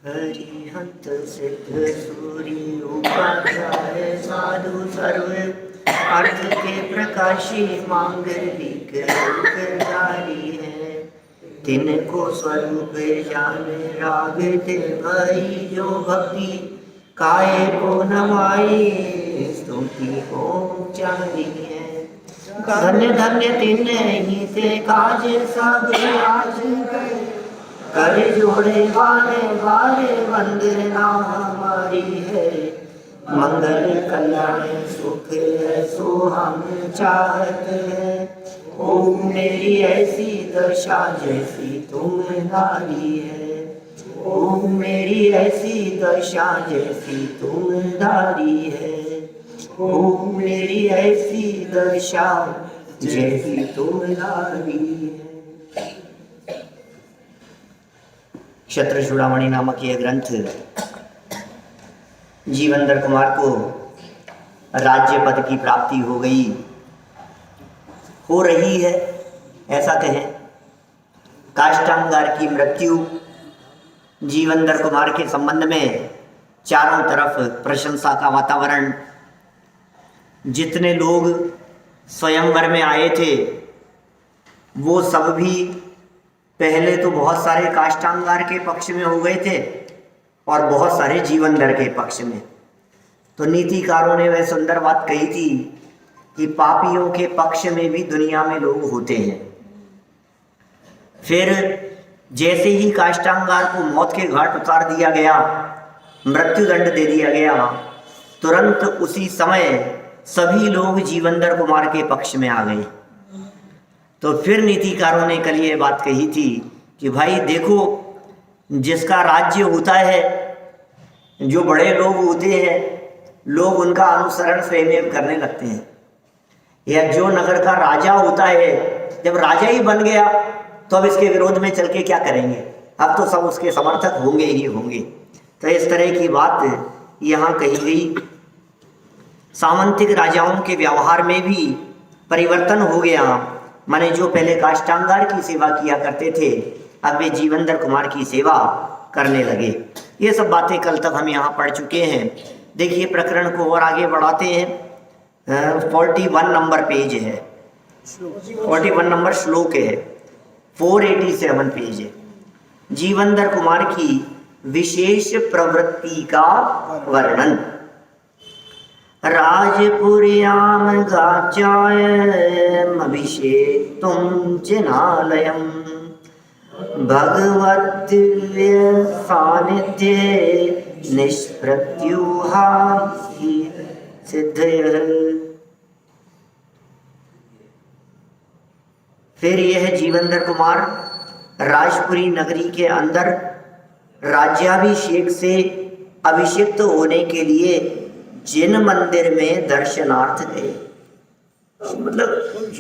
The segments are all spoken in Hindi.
हरिहंत सिद्ध सूर्य उपाध्याय साधु सर्व अर्थ के प्रकाशी मांगलिक जारी है। तिनको स्वरूप जान राग ते भई जो भक्ति काय को नवाई स्तुति को जारी है। धन्य धन्य तिन ही ते काज सब आज कर जोड़े वाले वाले वंदना हमारी है। मंगल कल्याण सुख है सो हम चाहते हैं। ओम मेरी ऐसी दशा जैसी तुम्हारी है। ओम मेरी ऐसी दशा जैसी तुम्हारी है। ओम मेरी ऐसी दशा जैसी तुम्हारी है। क्षत्र चूड़ामणि नामक यह ग्रंथ जीवंदर कुमार को राज्य पद की प्राप्ति हो गई, हो रही है ऐसा कहें। काष्टांगार की मृत्यु जीवंदर कुमार के संबंध में चारों तरफ प्रशंसा का वातावरण। जितने लोग स्वयंवर में आए थे वो सब भी पहले तो बहुत सारे काष्टांगार के पक्ष में हो गए थे और बहुत सारे जीवंदर के पक्ष में। तो नीतिकारों ने वह सुंदर बात कही थी कि पापियों के पक्ष में भी दुनिया में लोग होते हैं। फिर जैसे ही काष्टांगार को मौत के घाट उतार दिया गया, मृत्युदंड दे दिया गया, तुरंत उसी समय सभी लोग जीवंदर कुमार के पक्ष में आ गए। तो फिर नीतिकारों ने कल ये बात कही थी कि भाई देखो, जिसका राज्य होता है, जो बड़े लोग होते हैं, लोग उनका अनुसरण स्वयं करने लगते हैं। या जो नगर का राजा होता है, जब राजा ही बन गया तो अब इसके विरोध में चल के क्या करेंगे, अब तो सब उसके समर्थक होंगे ही होंगे। तो इस तरह की बात यहाँ कही गई। सामंतिक राजाओं के व्यवहार में भी परिवर्तन हो गया। माने जो पहले काष्टांगार की सेवा किया करते थे, अब वे जीवंदर कुमार की सेवा करने लगे। ये सब बातें कल तक हम यहाँ पढ़ चुके हैं। देखिए प्रकरण को और आगे बढ़ाते हैं। 41 नंबर पेज है, 41 नंबर श्लोक है, 487 पेज है। जीवंदर कुमार की विशेष प्रवृत्ति का वर्णन। राजपुर्याम गाचायम अभिषेक्तुम चिनालयम भगवद्दिव्य सानिध्य निष्प्रत्युहा सिद्धयः। फिर यह जीवंदर कुमार राजपुरी नगरी के अंदर राज्याभिषेक से अभिषिक्त होने के लिए जिन मंदिर में दर्शनार्थ गए। मतलब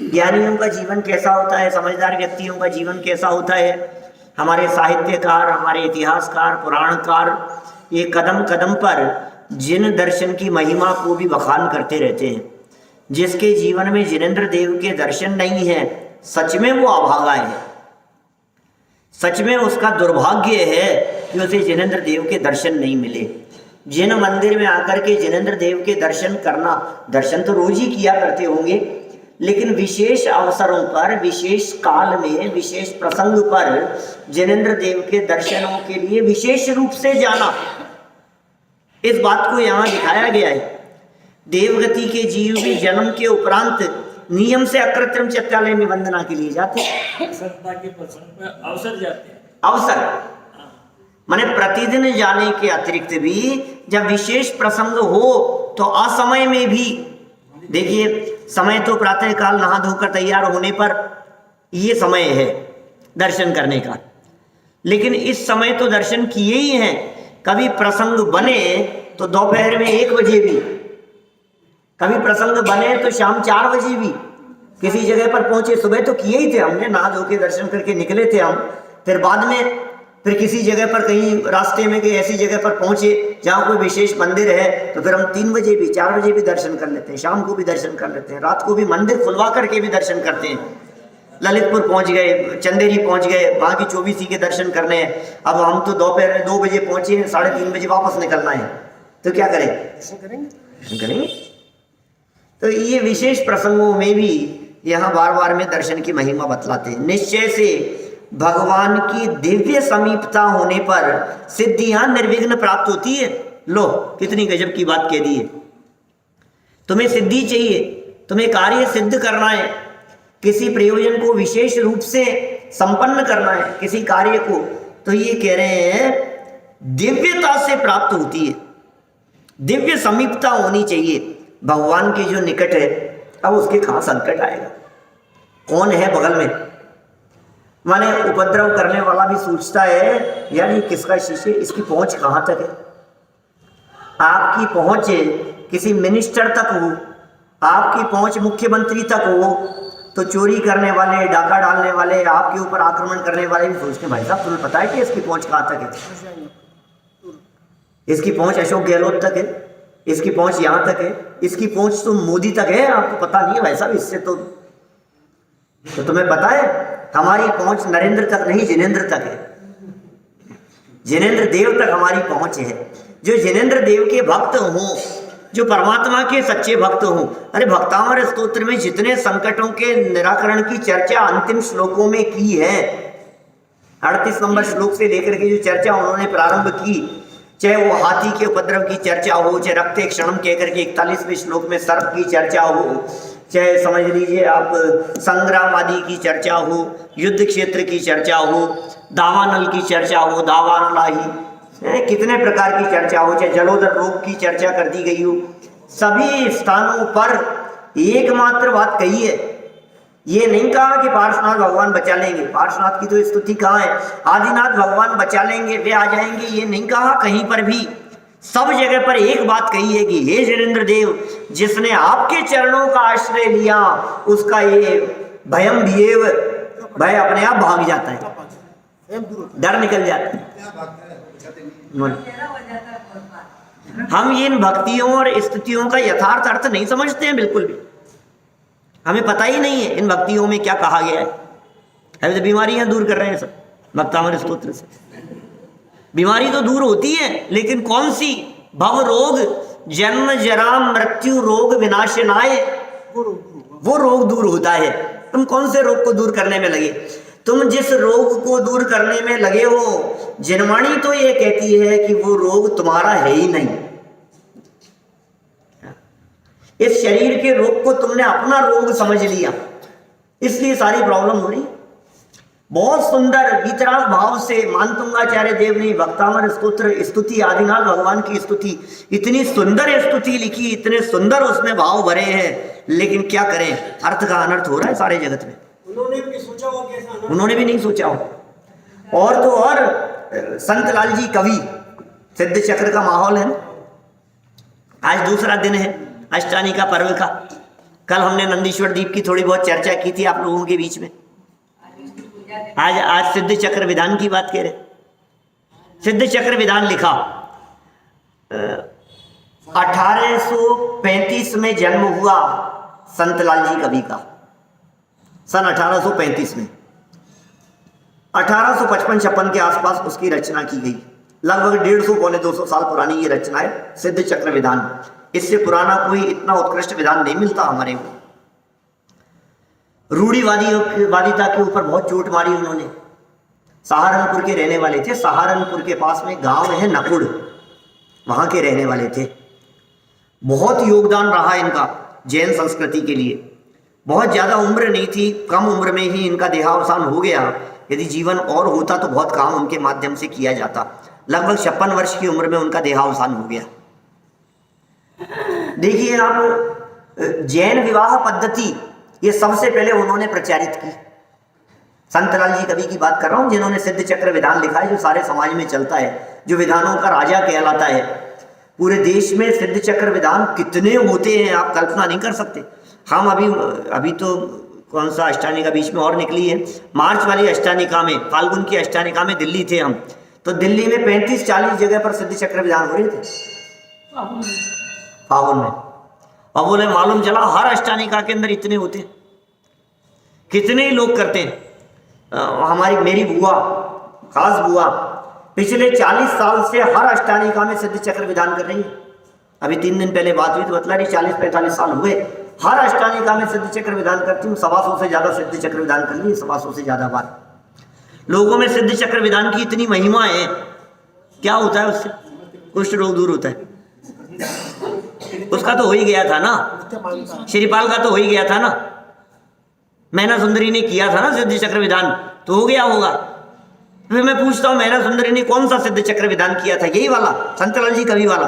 ज्ञानियों का जीवन कैसा होता है, समझदार व्यक्तियों का जीवन कैसा होता है। हमारे साहित्यकार, हमारे इतिहासकार, पुराणकार ये कदम कदम पर जिन दर्शन की महिमा को भी बखान करते रहते हैं। जिसके जीवन में जिनेंद्र देव के दर्शन नहीं है, सच में वो अभागा है, सच में उसका दुर्भाग्य है कि उसे जिनेंद्र देव के दर्शन नहीं मिले। जिन मंदिर में आकर के जिनेंद्र देव के दर्शन करना, दर्शन तो रोज ही किया करते होंगे, लेकिन विशेष अवसरों पर, विशेष काल में, विशेष प्रसंग पर जिनेंद्र देव के दर्शनों के लिए विशेष रूप से जाना, इस बात को यहाँ दिखाया गया है। देवगति के जीव भी जन्म के उपरांत नियम से अकृत्रिम चित्रालय में वंदना के लिए जाते हैं। अवसर जाते हैं, अवसर माने प्रतिदिन जाने के अतिरिक्त भी जब विशेष प्रसंग हो तो असमय में भी। देखिए समय तो प्रातः काल नहा धोकर तैयार होने पर ये समय है दर्शन करने का, लेकिन इस समय तो दर्शन किए ही हैं। कभी प्रसंग बने तो दोपहर में 1 बजे भी, कभी प्रसंग बने तो शाम 4 बजे भी। किसी जगह पर पहुंचे, सुबह तो किए ही थे हमने, नहा धो के दर्शन करके निकले थे हम, फिर बाद में फिर किसी जगह पर कहीं रास्ते में कहीं ऐसी जगह पर पहुंचे जहाँ कोई विशेष मंदिर है तो फिर हम 3 बजे भी, 4 बजे भी दर्शन कर लेते हैं, शाम को भी दर्शन कर लेते हैं, रात को भी मंदिर खुलवा करके भी दर्शन करते हैं। ललितपुर पहुंच गए, चंदेरी पहुंच गए, वहां की चौबीसी के दर्शन करने हैं। अब हम तो दोपहर में 2 बजे पहुंचे हैं, 3:30 बजे वापस निकलना है, तो क्या करें? दर्शन करेंगे। तो ये विशेष प्रसंगों में भी यहाँ बार बार में दर्शन की महिमा बतलाते हैं। निश्चय से भगवान की दिव्य समीपता होने पर सिद्धियां निर्विघ्न प्राप्त होती है। लो, कितनी गजब की बात कह दी है। तुम्हें सिद्धि चाहिए, तुम्हें कार्य सिद्ध करना है, किसी प्रयोजन को विशेष रूप से संपन्न करना है, किसी कार्य को, तो ये कह रहे हैं दिव्यता से प्राप्त होती है, दिव्य समीपता होनी चाहिए भगवान के जो निकट है। अब उसके कहाँ संकट आएगा? कौन है बगल में? माने उपद्रव करने वाला भी सोचता है यार ये किसका शिष्य, इसकी पहुंच कहाँ तक है? आपकी पहुंच किसी मिनिस्टर तक हो, आपकी पहुंच मुख्यमंत्री तक हो, तो चोरी करने वाले, डाका डालने वाले, आपके ऊपर आक्रमण करने वाले भी सोचते हैं भाई साहब तुम्हें पता है कि इसकी पहुंच कहाँ तक है? इसकी पहुंच अशोक गहलोत तक है, इसकी पहुंच यहाँ तक है, इसकी पहुंच तो मोदी तक है, आपको पता नहीं है भाई साहब। इससे तो तुम्हें पता है हमारी पहुंच नरेंद्र तक नहीं, जिनेंद्र तक है। जिनेंद्र देव तक हमारी पहुंच है। जो जिनेंद्र देव के भक्त हों, जो परमात्मा के सच्चे भक्त हों, अरे भक्तामर स्तोत्र में जितने संकटों के निराकरण की चर्चा अंतिम श्लोकों में की है, 38 नंबर श्लोक से लेकर के जो चर्चा उन्होंने प्रारंभ की, चाहे वो हाथी के उपद्रव की चर्चा हो, चाहे रक्ते क्षणम कहकर के 41वें श्लोक में सर्प की चर्चा हो, चाहे समझ लीजिए आप संग्राम आदि की चर्चा हो, युद्ध क्षेत्र की चर्चा हो, दावानल की चर्चा हो, दावानलाही, कितने प्रकार की चर्चा हो, चाहे जलोदर रोग की चर्चा कर दी गई हो, सभी स्थानों पर एकमात्र बात कही है। ये नहीं कहा कि पार्श्वनाथ भगवान बचा लेंगे, पार्श्वनाथ की तो स्तुति कहाँ है, आदिनाथ भगवान बचा लेंगे, वे आ जाएंगे, ये नहीं कहा कहीं पर भी। सब जगह पर एक बात कही है कि हे जिनेंद्र देव, जिसने आपके चरणों का आश्रय लिया उसका ये भयम भीएव, भय अपने आप भाग जाता है, डर निकल जाता है। हम इन भक्तियों और स्तुतियों का यथार्थ अर्थ नहीं समझते हैं बिल्कुल भी, हमें पता ही नहीं है इन भक्तियों में क्या कहा गया है। अभी तो बीमारियां दूर कर रहे हैं सब भक्तामर स्तोत्र से। बीमारी तो दूर होती है, लेकिन कौन सी? भव रोग, जन्म जरा मृत्यु रोग विनाशनाय, वो रोग दूर होता है। तुम कौन से रोग को दूर करने में लगे? तुम जिस रोग को दूर करने में लगे हो, जिनवाणी तो ये कहती है कि वो रोग तुम्हारा है ही नहीं। इस शरीर के रोग को तुमने अपना रोग समझ लिया, इसलिए सारी प्रॉब्लम हो रही। बहुत सुंदर वितराग भाव से मानतुंगाचार्य देव ने भक्तामर स्तोत्र स्तुति, आदिनाथ भगवान की स्तुति, इतनी सुंदर स्तुति लिखी, इतने सुंदर उसमें भाव भरे हैं, लेकिन क्या करें, अर्थ का अनर्थ हो रहा है सारे जगत में। उन्होंने भी नहीं सोचा हो। और तो और संत लाल जी कवि, सिद्ध चक्र का माहौल है। आज दूसरा दिन है अष्टानी का पर्व का। कल हमने नंदीश्वर दीप की थोड़ी बहुत चर्चा की थी आप लोगों के बीच में। आज सिद्ध चक्र विधान की बात कह रहे। सिद्ध चक्र विधान लिखा 1835 में जन्म हुआ संत लाल जी कवि का, सन 1835 में। 1855-56 के आसपास उसकी रचना की गई। लगभग 150-200 साल पुरानी ये रचना है सिद्ध चक्र विधान। इससे पुराना कोई इतना उत्कृष्ट विधान नहीं मिलता हमारे को। रूढ़िवादिता के ऊपर बहुत चोट मारी उन्होंने। सहारनपुर के रहने वाले थे, सहारनपुर के पास में गांव है नकुड़, वहां के रहने वाले थे। बहुत योगदान रहा इनका जैन संस्कृति के लिए। बहुत ज्यादा उम्र नहीं थी, कम उम्र में ही इनका देहावसान हो गया। यदि जीवन और होता तो बहुत काम उनके माध्यम से किया जाता। लगभग 56 वर्ष की उम्र में उनका देहावसान हो गया। देखिए आप, जैन विवाह पद्धति ये सबसे पहले उन्होंने प्रचारित की। संत लाल जी कवि की बात कर रहा हूं, जिन्होंने सिद्ध चक्र विधान लिखा है, जो सारे समाज में चलता है, जो विधानों का राजा कहलाता है। पूरे देश में सिद्ध चक्र विधान कितने होते हैं आप कल्पना नहीं कर सकते। हम अभी तो कौन सा अष्टानिका बीच में और निकली है, मार्च वाली अष्टानिका में, फाल्गुन की अष्टानिका में दिल्ली थे हम, तो दिल्ली में 35-40 जगह पर सिद्ध चक्र विधान हो रहे थे फाल्गुन में। और बोले मालूम चला हर अष्टानिका के अंदर इतने होते। कितने लोग करते हैं। हमारी मेरी बुआ, खास बुआ, पिछले 40 साल से हर अष्टानिका में सिद्ध चक्र विधान कर रही है। अभी 3 दिन पहले बात हुई तो बतला रही 40-45 साल हुए हर अष्टानिका में सिद्ध चक्र विधान करती हूँ। 125 से ज्यादा सिद्ध चक्र विधान कर ली, 125 से ज्यादा बार। लोगों में सिद्ध चक्र विधान की इतनी महिमा है, क्या होता है उससे? कुष्ठ रोग दूर होता है। उसका तो हो ही गया था ना, श्रीपाल का तो हो ही गया था ना, मैना सुंदरी ने किया था ना सिद्ध चक्र विधान, तो हो गया होगा। फिर मैं पूछता हूँ, मैना सुंदरी ने कौन सा सिद्ध चक्र विधान किया था? यही वाला संतलाल जी कवि वाला?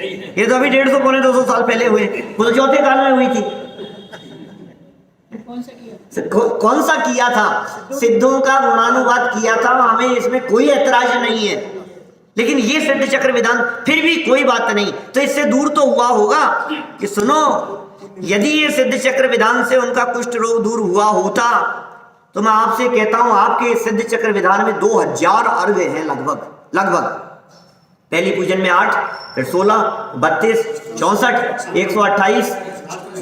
ये तो अभी 150-200 साल पहले हुए, वो तो चौथे काल में हुई थी। कौन सा किया था? सिद्धों का गुणानुवाद किया था, हमें इसमें कोई ऐतराज नहीं है। लेकिन ये सिद्ध चक्र विधान फिर भी कोई बात नहीं, तो इससे दूर तो हुआ होगा कि सुनो, यदि ये सिद्ध चक्र विधान से उनका कुष्ठ रोग दूर हुआ होता तो मैं आपसे कहता हूं आपके सिद्ध चक्र विधान में 2000 अर्घ हैं लगभग। पहली पूजन में 8, फिर 16, 32, 64, 128,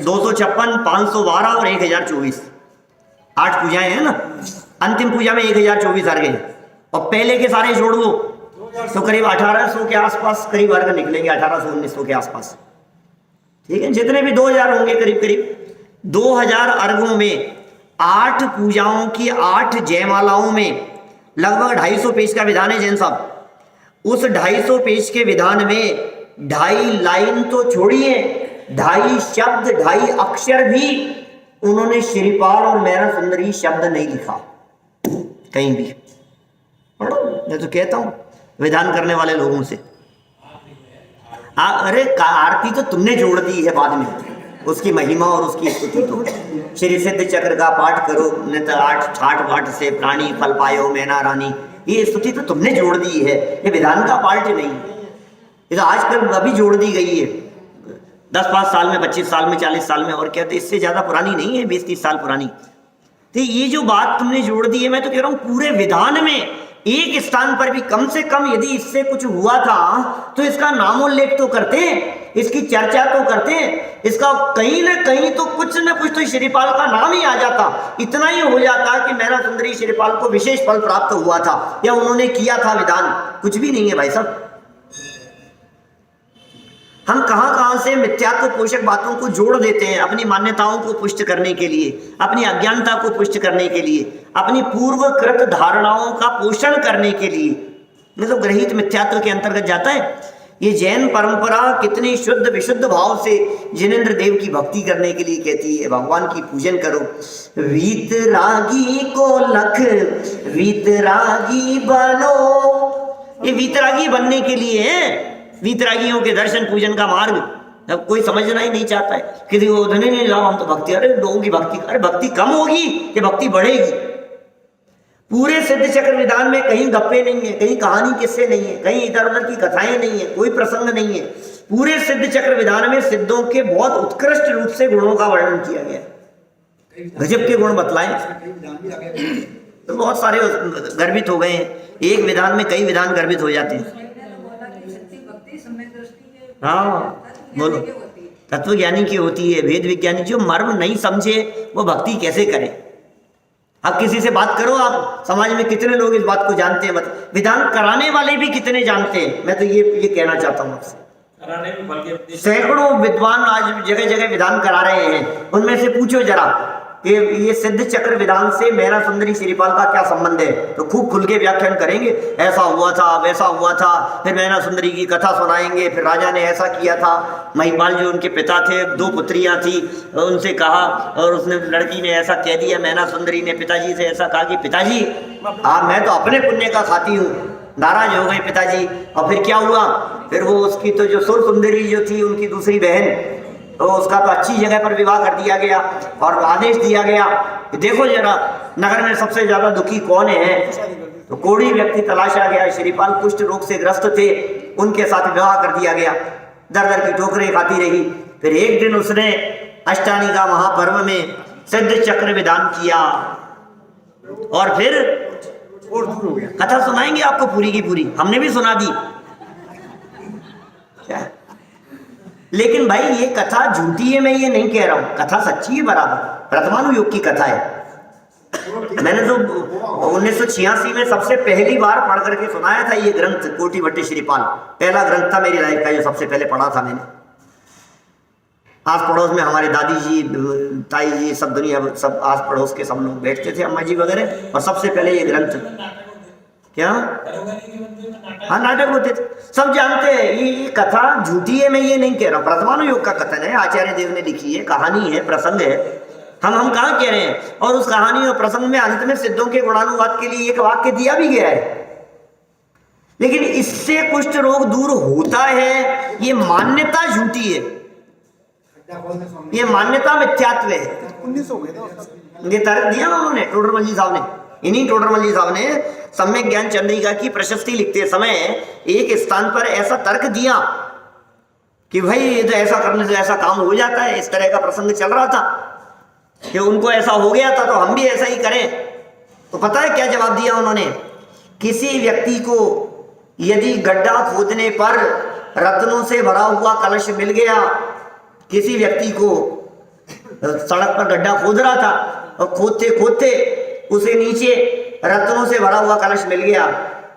256, 512 और 1024। 8 पूजाएं हैं ना। अंतिम पूजा में 1024 अर्घ हैं, और पहले के सारे जोड़ लो तो करीब 1800 के आसपास करीब अर्घ निकलेंगे, 1800-1900 के आसपास। ठीक है, जितने भी 2000 होंगे करीब 2000 अर्घों में 8 पूजाओं की 8 जयमालाओं में लगभग 250 पेज का विधान है जैन साहब। उस 250 पेज के विधान में 2.5 लाइन तो छोड़िए, 2.5 शब्द, 2.5 अक्षर भी उन्होंने श्रीपाल और मैना सुंदरी शब्द नहीं लिखा कहीं भी। पढ़ो, मैं तो कहता हूं विधान करने वाले लोगों से। अरे आरती तो तुमने जोड़ दी है बाद में, उसकी महिमा और उसकी स्तुति तो। श्री सिद्ध चक्र का पाठ करो, नहीं तो 8 पाठ से प्राणी फल पायो मैना रानी, ये स्तुति तो तुमने जोड़ दी है, ये विधान का पार्ट नहीं, ये तो आजकल अभी जोड़ दी गई है 10-5 साल में, 25 साल में, 40 साल में, और क्या, तो इससे ज्यादा पुरानी नहीं है, 20-30 साल पुरानी। तो ये जो बात तुमने जोड़ दी है, मैं तो कह रहा हूं पूरे विधान में एक स्थान पर भी कम से कम यदि इससे कुछ हुआ था तो इसका नामोल्लेख तो करते, इसकी चर्चा तो करते, इसका कहीं ना कहीं तो कुछ तो श्रीपाल का नाम ही आ जाता, इतना ही हो जाता कि मैना सुंदरी श्रीपाल को विशेष फल प्राप्त हुआ था या उन्होंने किया था विधान। कुछ भी नहीं है भाई साहब। हम कहां से मिथ्यात्व पोषक बातों को जोड़ देते हैं अपनी मान्यताओं को पुष्ट करने के लिए, अपनी अज्ञानता को पुष्ट करने के लिए, अपनी पूर्वकृत धारणाओं का पोषण करने के लिए। मतलब ग्रहित मिथ्यात्व के अंतर्गत जाता है। ये जैन परंपरा कितनी शुद्ध विशुद्ध भाव से जिनेंद्र देव की भक्ति करने के लिए कहती है, भगवान की पूजन करो। वीतरागी को लख वीतरागी बनो, ये वीतरागी बनने के लिए है। वीतरागियों के दर्शन पूजन का मार्ग अब कोई समझना ही नहीं चाहता है। किसी को नहीं लाओ, हम तो भक्ति, अरे लोगों की भक्ति, अरे भक्ति कम होगी कि भक्ति बढ़ेगी? पूरे सिद्ध चक्र विधान में कहीं गप्पे नहीं है, कहीं कहानी किस्से नहीं है, कहीं इधर उधर की कथाएं नहीं है, कोई प्रसंग नहीं है। पूरे सिद्ध चक्र विधान में सिद्धों के बहुत उत्कृष्ट रूप से गुणों का वर्णन किया गया है। गजब के गुण बतलाए, तो बहुत सारे गर्भित हो गए हैं। एक विधान में कई विधान गर्भित हो जाते हैं। हाँ बोलो, तत्व ज्ञानी की होती है, वेद विज्ञानी। जो मर्म नहीं समझे वो भक्ति कैसे करे? अब किसी से बात करो, आप समाज में कितने लोग इस बात को जानते हैं, मतलब विधान कराने वाले भी कितने जानते हैं? मैं तो ये कहना चाहता हूँ आपसे। सैकड़ों विद्वान आज जगह जगह विधान करा रहे हैं, उनमें से पूछो जरा कि ये सिद्ध चक्र विधान से मैना सुंदरी श्रीपाल का क्या संबंध है, तो खूब खुल के व्याख्यान करेंगे। ऐसा हुआ था, वैसा हुआ था, फिर मैना सुंदरी की कथा सुनाएंगे, फिर राजा ने ऐसा किया था। महिपाल जो उनके पिता थे, 2 पुत्रियां थी, उनसे कहा और उसने, लड़की ने ऐसा कह दिया, मैना सुंदरी ने पिताजी से ऐसा कहा कि पिताजी मैं तो अपने पुण्य का खाती हूँ। नाराज हो गए पिताजी, और फिर क्या हुआ? फिर वो उसकी तो जो सुर सुंदरी जो थी उनकी दूसरी बहन, तो उसका तो अच्छी जगह पर विवाह कर दिया गया और आदेश दिया गया कि देखो जरा नगर में सबसे ज्यादा दुखी कौन है। तो कोढ़ी व्यक्ति तलाशा गया, श्रीपाल कुष्ठ रोग से ग्रस्त थे, उनके साथ विवाह कर दिया गया। दर दर की ठोकरें खाती रही। फिर एक दिन उसने अष्टानिका महापर्व में सिद्ध चक्र विधान किया और फिर कथा सुनाएंगे आपको पूरी की पूरी, हमने भी सुना दी। क्या लेकिन भाई ये कथा झूठी है, मैं ये नहीं कह रहा हूं, कथा सच्ची है बराबर, प्रथमानुयोग की कथा है। मैंने तो 1986 में सबसे पहली बार पढ़ करके सुनाया था ये ग्रंथ, कोटि भट्टी श्रीपाल, पहला ग्रंथ था मेरी लाइफ का जो सबसे पहले पढ़ा था मैंने। आस पड़ोस में हमारे दादी जी, ताई जी, सब दुनिया, सब आस पड़ोस के सब लोग बैठते थे, अम्मा जी वगैरह, और सबसे पहले ये ग्रंथ, क्या हाँ नाटक होते थे, सब जानते हैं। ये कथा झूठी है, मैं ये नहीं कह रहा हूँ, प्रथमानुयोग का कथन है, आचार्य देव ने लिखी है, कहानी है, प्रसंग है, हम कहाँ कह रहे हैं। और उस कहानी और प्रसंग में अंत में सिद्धों के गुणानुवाद के लिए एक वाक्य दिया भी गया है। लेकिन इससे कुष्ठ रोग दूर होता है, ये मान्यता झूठी है, ये मान्यता मिथ्यात्व है। ये तर्क दिया ना उन्होंने, टोडरमल जी साहब ने, इन्हीं टोडरमल जी साहब ने सम्यक ज्ञान चंद्रिका की प्रशस्ति लिखते समय एक स्थान पर ऐसा तर्क दिया कि भाई ये तो ऐसा करने से ऐसा काम हो जाता है, इस तरह का प्रसंग चल रहा था कि उनको ऐसा हो गया था तो हम भी ऐसा ही करें। तो पता है क्या जवाब दिया उन्होंने? किसी व्यक्ति को यदि गड्ढा खोदने पर रत्नों से भरा हुआ कलश मिल गया, किसी व्यक्ति को सड़क पर गड्ढा खोद रहा था और खोदते खोदते उसे नीचे रत्नों से भरा हुआ कलश मिल गया,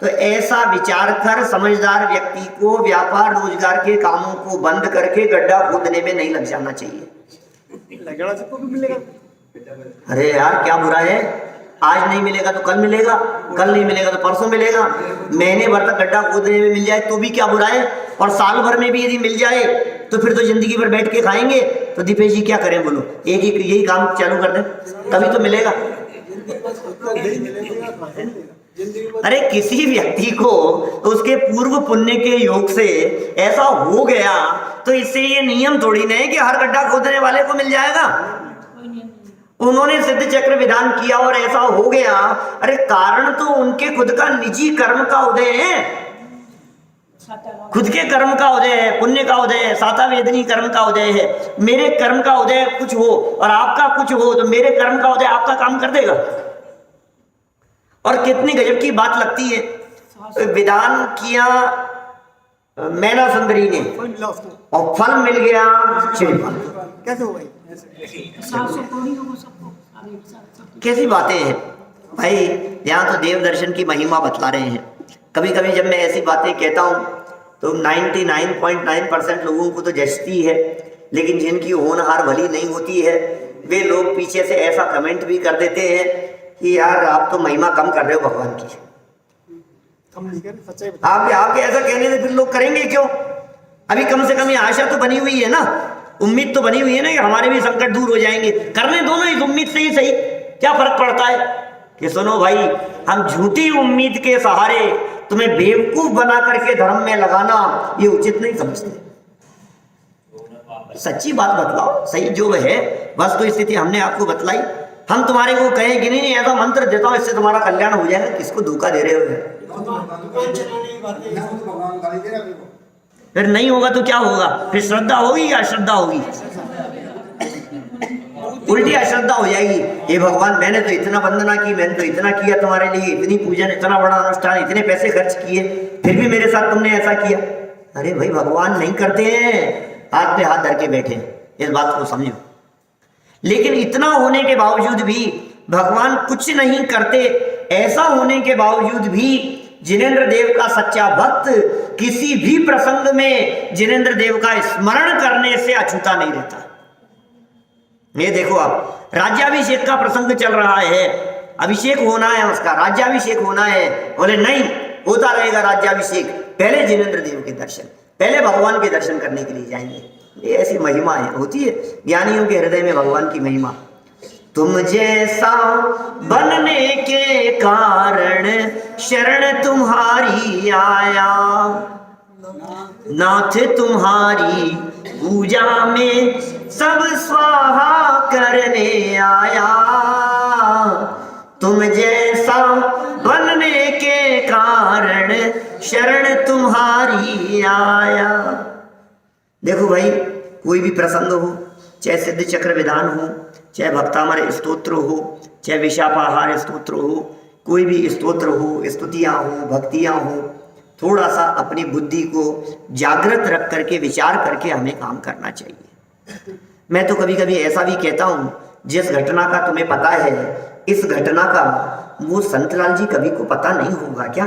तो ऐसा विचार कर समझदार व्यक्ति को व्यापार रोजगार के कामों को बंद करके गड्ढा खोदने में नहीं लग जाना चाहिए। लगना सबको भी मिलेगा। अरे यार क्या बुरा है, आज नहीं मिलेगा तो कल मिलेगा, कल नहीं मिलेगा तो परसों मिलेगा, महीने भर तक गड्ढा खोदने में मिल जाए तो भी क्या बुरा है, और साल भर में भी यदि मिल जाए तो फिर तो जिंदगी भर बैठ के खाएंगे। तो दीपेश जी क्या करें बोलो, एक ही यही काम चालू कर दें तभी तो मिलेगा। अरे किसी व्यक्ति को उसके पूर्व पुण्य के योग से ऐसा हो गया तो इससे ये नियम थोड़ी नहीं है कि हर गड्ढा खोदने वाले को मिल जाएगा। उन्होंने सिद्ध चक्र विधान किया और ऐसा हो गया, अरे कारण तो उनके खुद का निजी कर्म का उदय है, खुद के कर्म का उदय है, पुण्य का उदय है, साता वेदनी कर्म का उदय है। मेरे कर्म का उदय कुछ हो और आपका कुछ हो तो मेरे कर्म का उदय आपका काम कर देगा। और कितनी गजब की बात लगती है, विधान किया मैना सुंदरी ने और फल मिल गया श्रीपाल। कैसे हो भाई? कैसी बातें हैं भाई, यहाँ तो देव दर्शन की महिमा बतला रहे हैं। कभी कभी जब मैं ऐसी बातें कहता हूँ तो 99.9% लोगों को तो जचती है, लेकिन जिनकी होनहार भली नहीं होती है वे लोग पीछे से ऐसा कमेंट भी कर देते हैं कि यार आप तो महिमा कम कर रहे हो भगवान की। आपके ऐसा कहने से फिर लोग करेंगे क्यों? अभी कम से कम ये आशा तो बनी हुई है ना, उम्मीद तो बनी हुई है ना कि हमारे भी संकट दूर हो जाएंगे। करने दो ना इस उम्मीद से ही सही, क्या फर्क पड़ता है कि सुनो भाई, हम झूठी उम्मीद के सहारे तुम्हें बेवकूफ बना करके धर्म में लगाना ये उचित नहीं समझते। सच्ची बात बतलाओ, सही जो है वस्तु स्थिति हमने आपको बतलाई। हम तुम्हारे को कहें कि नहीं ऐसा मंत्र देता हूं इससे तुम्हारा कल्याण हो जाएगा, किसको धोखा दे रहे हो? फिर नहीं होगा तो क्या होगा? फिर श्रद्धा होगी या अश्रद्धा होगी? उल्टी अश्रद्धा हो जाएगी। हे भगवान, मैंने तो इतना वंदना की, मैंने तो इतना किया तुम्हारे लिए, इतनी पूजन, इतना बड़ा अनुष्ठान, इतने पैसे खर्च किए, फिर भी मेरे साथ तुमने ऐसा किया। अरे भाई भगवान नहीं करते हैं, हाथ पे हाथ धर के बैठे हैं, इस बात को समझो। लेकिन इतना होने के बावजूद भी भगवान कुछ नहीं करते, ऐसा होने के बावजूद भी जिनेंद्र देव का सच्चा भक्त किसी भी प्रसंग में जिनेंद्र देव का स्मरण करने से अछूता नहीं रहता। ये देखो आप, राज्याभिषेक का प्रसंग चल रहा है, अभिषेक होना है उसका, राज्याभिषेक होना है, बोले नहीं होता रहेगा राज्याभिषेक, पहले जिनेंद्र देव के दर्शन, पहले भगवान के दर्शन करने के लिए जाएंगे। ये ऐसी महिमा है, होती है ज्ञानियों के हृदय में भगवान की महिमा। तुम जैसा बनने के कारण शरण तुम्हारी आया, नाथ तुम्हारी पूजा में सब स्वाहा करने आया। तुम जैसा बनने के कारण शरण तुम्हारी आया। देखो भाई, कोई भी प्रसंग हो, चाहे सिद्ध चक्र विधान हो, चाहे भक्तामर स्तोत्र हो, चाहे विशापाहार स्तोत्र हो, कोई भी स्तोत्र हो, स्तुतियाँ हो, भक्तियाँ हो, थोड़ा सा अपनी बुद्धि को जागृत रख करके विचार करके हमें काम करना चाहिए। मैं तो कभी कभी ऐसा भी कहता हूँ, जिस घटना का तुम्हें पता है, इस घटना का वो संतलाल जी कभी को पता नहीं होगा क्या?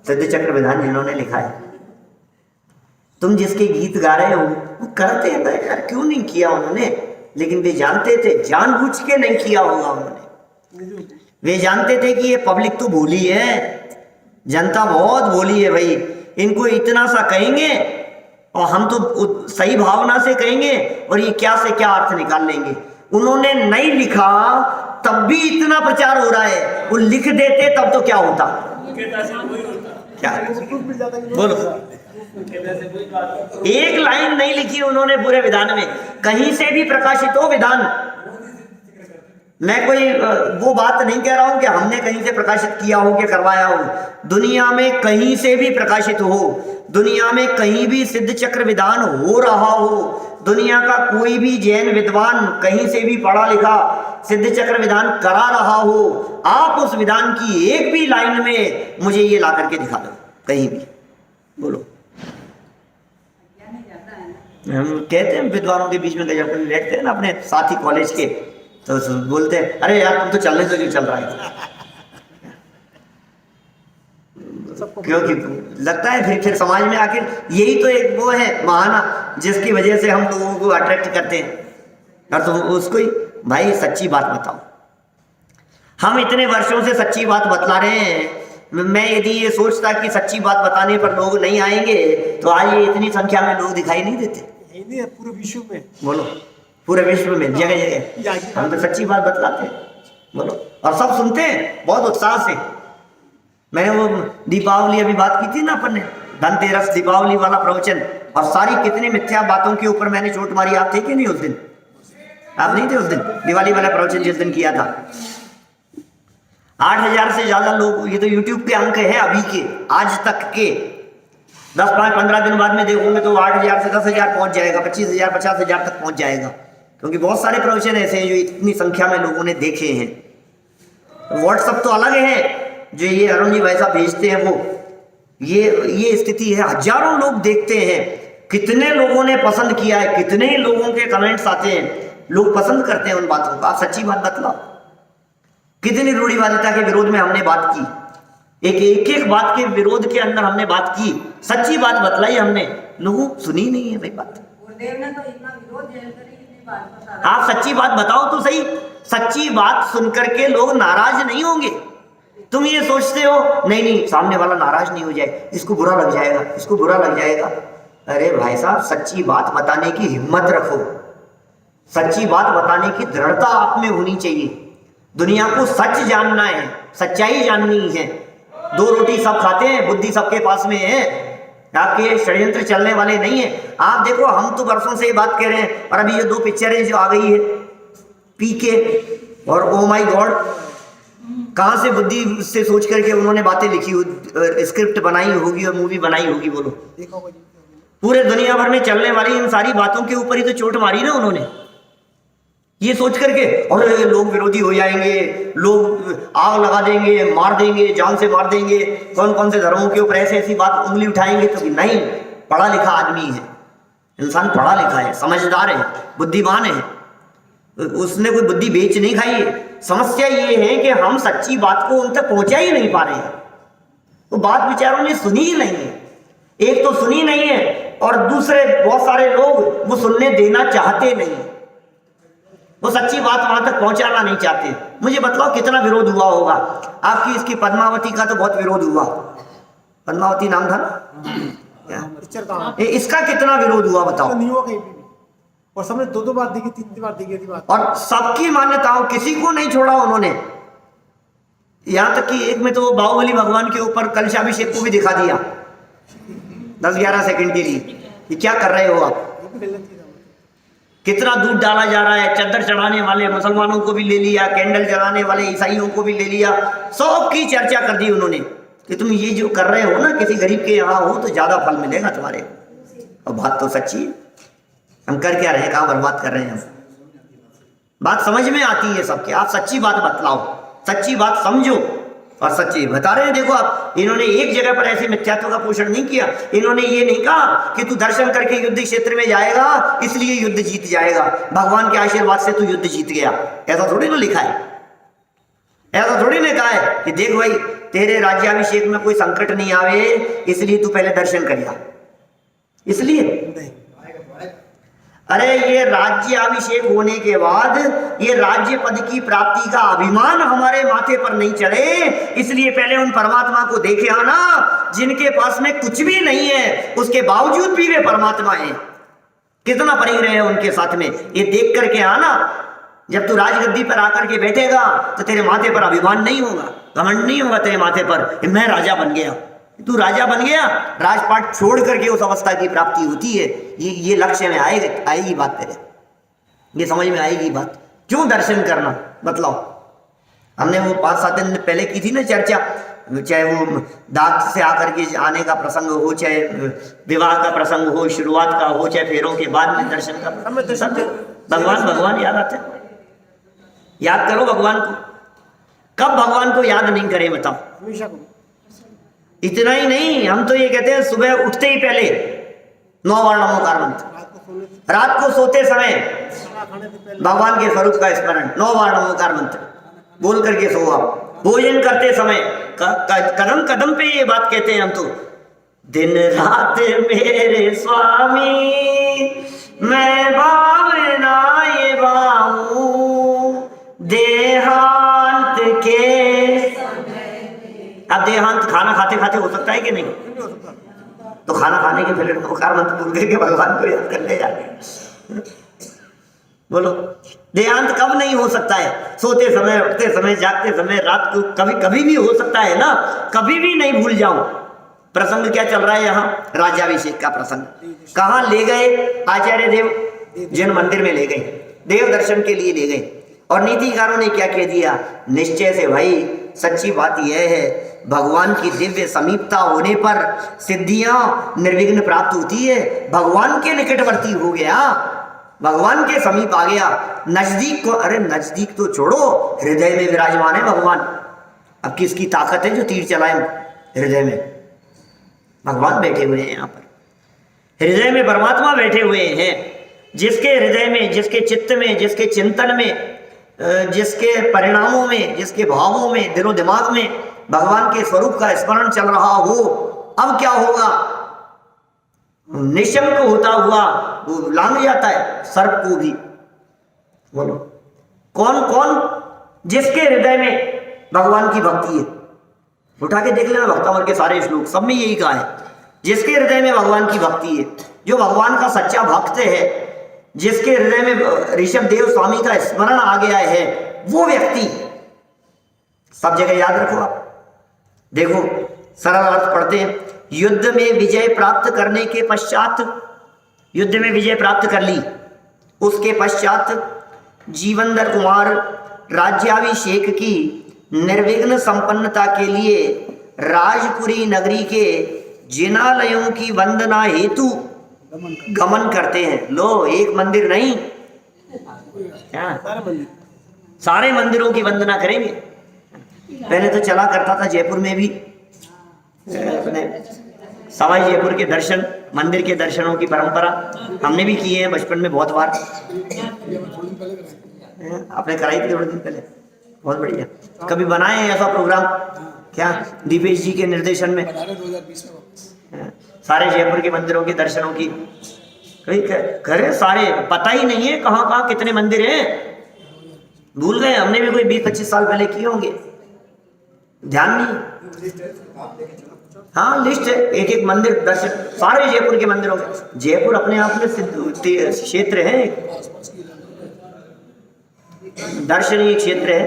सिद्ध चक्र विधान जिन्होंने लिखा है, तुम जिसके गीत गा रहे हो वो करते हैं यार, क्यों नहीं किया उन्होंने? लेकिन वे जानते थे, जानबूझ के नहीं किया होगा उन्होंने। वे जानते थे कि ये पब्लिक तो भोली है, जनता बहुत भोली है भाई, इनको इतना सा कहेंगे और हम तो सही भावना से कहेंगे और ये क्या से क्या अर्थ निकाल लेंगे। उन्होंने नहीं लिखा तब भी इतना प्रचार हो रहा है, वो लिख देते तब तो क्या होता? क्या बोलो? एक लाइन नहीं लिखी उन्होंने पूरे विधान में, कहीं से भी प्रकाशित हो विधान। मैं कोई वो बात नहीं कह रहा हूं कि हमने कहीं से प्रकाशित किया हो कि करवाया हो, दुनिया में कहीं से भी प्रकाशित हो, दुनिया में कहीं भी सिद्ध चक्र विधान हो रहा हो, दुनिया का कोई भी जैन विद्वान कहीं से भी पढ़ा लिखा सिद्ध चक्र विधान करा रहा हो, आप उस विधान की एक भी लाइन में मुझे ये ला करके दिखा दो कहीं भी। बोलो। हम कहते हैं विद्वानों के बीच में जब बैठते हैं ना अपने साथी कॉलेज के, तो बोलते हैं अरे यार तुम तो चलने से क्यों चल रहा है, क्योंकि लगता है फिर समाज में आखिर यही तो एक वो है बहाना जिसकी वजह से हम लोगों को अट्रैक्ट करते हैं। और तुम उसको ही भाई सच्ची बात बताओ, हम इतने वर्षों से सच्ची बात बतला रहे हैं। मैं यदि ये सोचता कि सच्ची बात बताने पर लोग नहीं आएंगे तो आज ये इतनी संख्या में लोग दिखाई नहीं देते। पूरे विश्व में, बोलो, पूरे विश्व में जगह जगह हम तो सच्ची बात बतलाते हैं। बोलो, और सब सुनते हैं बहुत उत्साह से। मैंने वो दीपावली अभी बात की थी ना अपन ने, धनतेरस दीपावली वाला प्रवचन, और सारी कितनी मिथ्या बातों के ऊपर मैंने चोट मारी। आप थे कि नहीं उस दिन? आप नहीं थे उस दिन दिवाली वाला प्रवचन जिस दिन किया था? 8,000 से ज्यादा लोग, ये तो YouTube के अंक है अभी के, आज तक के। 10-15 दिन बाद में देखोगे तो 8,000 से 10,000 पहुंच जाएगा, 25,000 50,000 तक पहुंच जाएगा, क्योंकि बहुत सारे प्रवचन ऐसे हैं जो इतनी संख्या में लोगों ने देखे हैं। व्हाट्सएप तो अलग है, जो ये अरुण जी वैसा भेजते हैं वो, ये स्थिति है। हजारों लोग देखते हैं, कितने लोगों ने पसंद किया है, कितने ही लोगों के कमेंट्स आते हैं, लोग पसंद करते हैं उन बातों को। आप सच्ची बात बतलाओ, कितनी रूढ़िवादिता के विरोध में हमने बात की, एक बात के विरोध के अंदर हमने बात की, सच्ची बात बतलाई हमने, लोगों सुनी नहीं है भाई बात। आप सच्ची बात बताओ तो सही, सच्ची बात सुनकर के लोग नाराज नहीं होंगे। तुम ये सोचते हो नहीं सामने वाला नाराज नहीं हो जाए, इसको बुरा लग जाएगा, इसको बुरा लग जाएगा। अरे भाई साहब, सच्ची बात बताने की हिम्मत रखो, सच्ची बात बताने की दृढ़ता आप में होनी चाहिए। दुनिया को सच जानना है, सच्चाई जाननी है। 2 रोटी सब खाते हैं, बुद्धि सबके पास में है, आपके षड्यंत्र चलने वाले नहीं है। आप देखो, हम तो वर्षों से ये बात कह रहे हैं, और अभी ये 2 पिक्चरें जो आ गई है, पीके और ओ माय गॉड, कहां से बुद्धि से सोच करके उन्होंने बातें लिखी, स्क्रिप्ट बनाई होगी और मूवी बनाई होगी। बोलो, पूरे दुनिया भर में चलने वाली इन सारी बातों के ऊपर ही तो चोट मारी ना उन्होंने, ये सोच करके और लोग विरोधी हो जाएंगे, लोग आग लगा देंगे, मार देंगे, जान से मार देंगे, कौन कौन से धर्मों के ऊपर ऐसी बात उंगली उठाएंगे। तो नहीं, पढ़ा लिखा आदमी है, इंसान पढ़ा लिखा है, समझदार है, बुद्धिमान है, उसने कोई बुद्धि बेच नहीं खाई है। समस्या ये है कि हम सच्ची बात को उन तक पहुंचा ही नहीं पा रहे हैं। वो बात बेचारों ने सुनी ही नहीं है, एक तो सुनी नहीं है, और दूसरे बहुत सारे लोग वो सुनने देना चाहते नहीं, वो सच्ची बात वहां तक पहुंचाना नहीं चाहते। मुझे बतलाओ कितना विरोध हुआ होगा। आपकी इसकी पद्मावती का तो बहुत विरोध हुआ, पद्मावती नाम था ना, इसका कितना विरोध हुआ बताओ। नहीं हुआ कहीं भी, और सबने 2 बार देखी, 3 बार देखी थी बात, और सबकी मान्यताओं, किसी को नहीं छोड़ा उन्होंने। यहां तक कि एक में तो बाहुबली भगवान के ऊपर कलशाभिषेक को भी दिखा दिया 10-11 सेकंड के लिए। ये क्या कर रहे हो आप? कितना दूध डाला जा रहा है, चद्दर चढ़ाने वाले मुसलमानों को भी ले लिया, कैंडल जलाने वाले ईसाइयों को भी ले लिया, सबकी चर्चा कर दी उन्होंने कि तुम ये जो कर रहे हो ना, किसी गरीब के यहाँ हो तो ज्यादा फल मिलेगा तुम्हारे। और बात तो सच्ची है, हम कर क्या रहे हैं, कहाँ बर्बाद कर रहे हैं हम। बात समझ में आती है सबके। आप सच्ची बात बतलाओ, सच्ची बात समझो, और सच्चे बता रहे हैं। देखो आप, इन्होंने एक जगह पर ऐसे मिथ्यात्व का पोषण नहीं किया। इन्होंने ये नहीं कहा कि तू दर्शन करके युद्ध क्षेत्र में जाएगा इसलिए युद्ध जीत जाएगा, भगवान के आशीर्वाद से तू युद्ध जीत गया, ऐसा थोड़ी ना लिखा है। ऐसा थोड़ी ने कहा है कि देख भाई तेरे राज्याभिषेक में कोई संकट नहीं आवे इसलिए तू पहले दर्शन करिया, इसलिए। नहीं, अरे ये राज्याभिषेक होने के बाद ये राज्य पद की प्राप्ति का अभिमान हमारे माथे पर नहीं चढ़े, इसलिए पहले उन परमात्मा को देखे आना जिनके पास में कुछ भी नहीं है, उसके बावजूद भी वे परमात्मा हैं। कितना परिग्रह है उनके साथ में, ये देख करके आना। जब तू राजगद्दी पर आकर के बैठेगा तो तेरे माथे पर अभिमान नहीं होगा, घमंड नहीं होगा तेरे माथे पर कि मैं राजा बन गया। तू राजा बन गया, राजपाट छोड़ करके उस अवस्था की प्राप्ति होती है। ये लक्ष्य में आएगी बात, तेरे ये समझ में आएगी बात। क्यों दर्शन करना बतलाओ। हमने वो 5-7 दिन पहले की थी ना चर्चा, चाहे वो दांत से आकर के आने का प्रसंग हो, चाहे विवाह का प्रसंग हो, शुरुआत का हो, चाहे फेरों के बाद में दर्शन का, सब भगवान याद आते हैं। याद करो भगवान को। कब भगवान को याद नहीं करें बताओ। हमेशा को। इतना ही नहीं, हम तो ये कहते हैं सुबह उठते ही पहले 9 बार नमोकार मंत्र, रात को सोते समय भगवान के स्वरूप का स्मरण 9 बार नमोकार मंत्र बोल करके सो। आप भोजन करते समय कदम कदम पे ये बात कहते हैं हम तो, दिन रात मेरे स्वामी मैं भावना ये बाहूं देहांत के। अब देहांत खाना खाते खाते हो सकता है कि नहीं? तो खाना खाने के पहले नमोकार मंत्र बोल करके भगवान को याद कर ले जाए। बोलो देहांत कब नहीं हो सकता है? सोते समय, उठते समय, जागते समय, रात को, कभी भी हो सकता है ना। कभी भी नहीं भूल जाओ। प्रसंग क्या चल रहा है यहाँ? राज्याभिषेक का प्रसंग। कहाँ ले गए आचार्य देव? जिन मंदिर में ले गए, देव दर्शन के लिए ले गए। और नीतिकारों ने क्या कह दिया? निश्चय से भाई सच्ची बात यह है, भगवान की दिव्य समीपता होने पर सिद्धियां निर्विघ्न प्राप्त होती है। भगवान के निकटवर्ती हो गया, भगवान के समीप आ गया, नजदीक को, अरे नजदीक तो छोड़ो, हृदय में विराजमान है भगवान। अब किसकी ताकत है जो तीर चलाए हृदय में? भगवान बैठे हुए हैं यहाँ पर, हृदय में परमात्मा बैठे हुए हैं। जिसके हृदय में, जिसके चित्त में, जिसके चिंतन में, जिसके परिणामों में, जिसके भावों में, दिलो दिमाग में भगवान के स्वरूप का स्मरण चल रहा हो, अब क्या होगा? निशंक होता हुआ वो लांग जाता है सर्प को भी। बोलो कौन कौन जिसके हृदय में भगवान की भक्ति है? उठा के देख लेना भक्तावर के सारे श्लोक, सब में यही कहा है, जिसके हृदय में भगवान की भक्ति है, जो भगवान का सच्चा भक्त है, जिसके हृदय में ऋषभ देव स्वामी का स्मरण आ गया है, वो व्यक्ति। सब जगह याद रखो आप। देखो सरल अर्थ पढ़ते हैं। युद्ध में विजय प्राप्त करने के पश्चात, युद्ध में विजय प्राप्त कर ली, उसके पश्चात जीवंदर कुमार राज्याभिषेक की निर्विघ्न संपन्नता के लिए राजपुरी नगरी के जिनालयों की वंदना हेतु गमन करते हैं। लो एक मंदिर नहीं, क्या सारे मंदिरों की वंदना करेंगे। पहले तो चला करता था जयपुर में भी अपने सवाई जयपुर के दर्शन, मंदिर के दर्शनों की परंपरा हमने भी किए हैं बचपन में बहुत बार। आपने कराई थी थोड़े दिन पहले, बहुत बढ़िया। कभी बनाए हैं ऐसा प्रोग्राम क्या? दीपेश जी के निर्देशन में 2020 में सारे जयपुर के मंदिरों के दर्शनों की करे सारे। पता ही नहीं है कहाँ कहाँ कितने मंदिर हैं, भूल गए। हमने भी कोई 20-25 साल पहले किए होंगे, ध्यान नहीं। हाँ लिस्ट है, एक एक मंदिर दर्शन सारे जयपुर के मंदिरों के। जयपुर अपने आप में क्षेत्र है, दर्शनीय क्षेत्र है,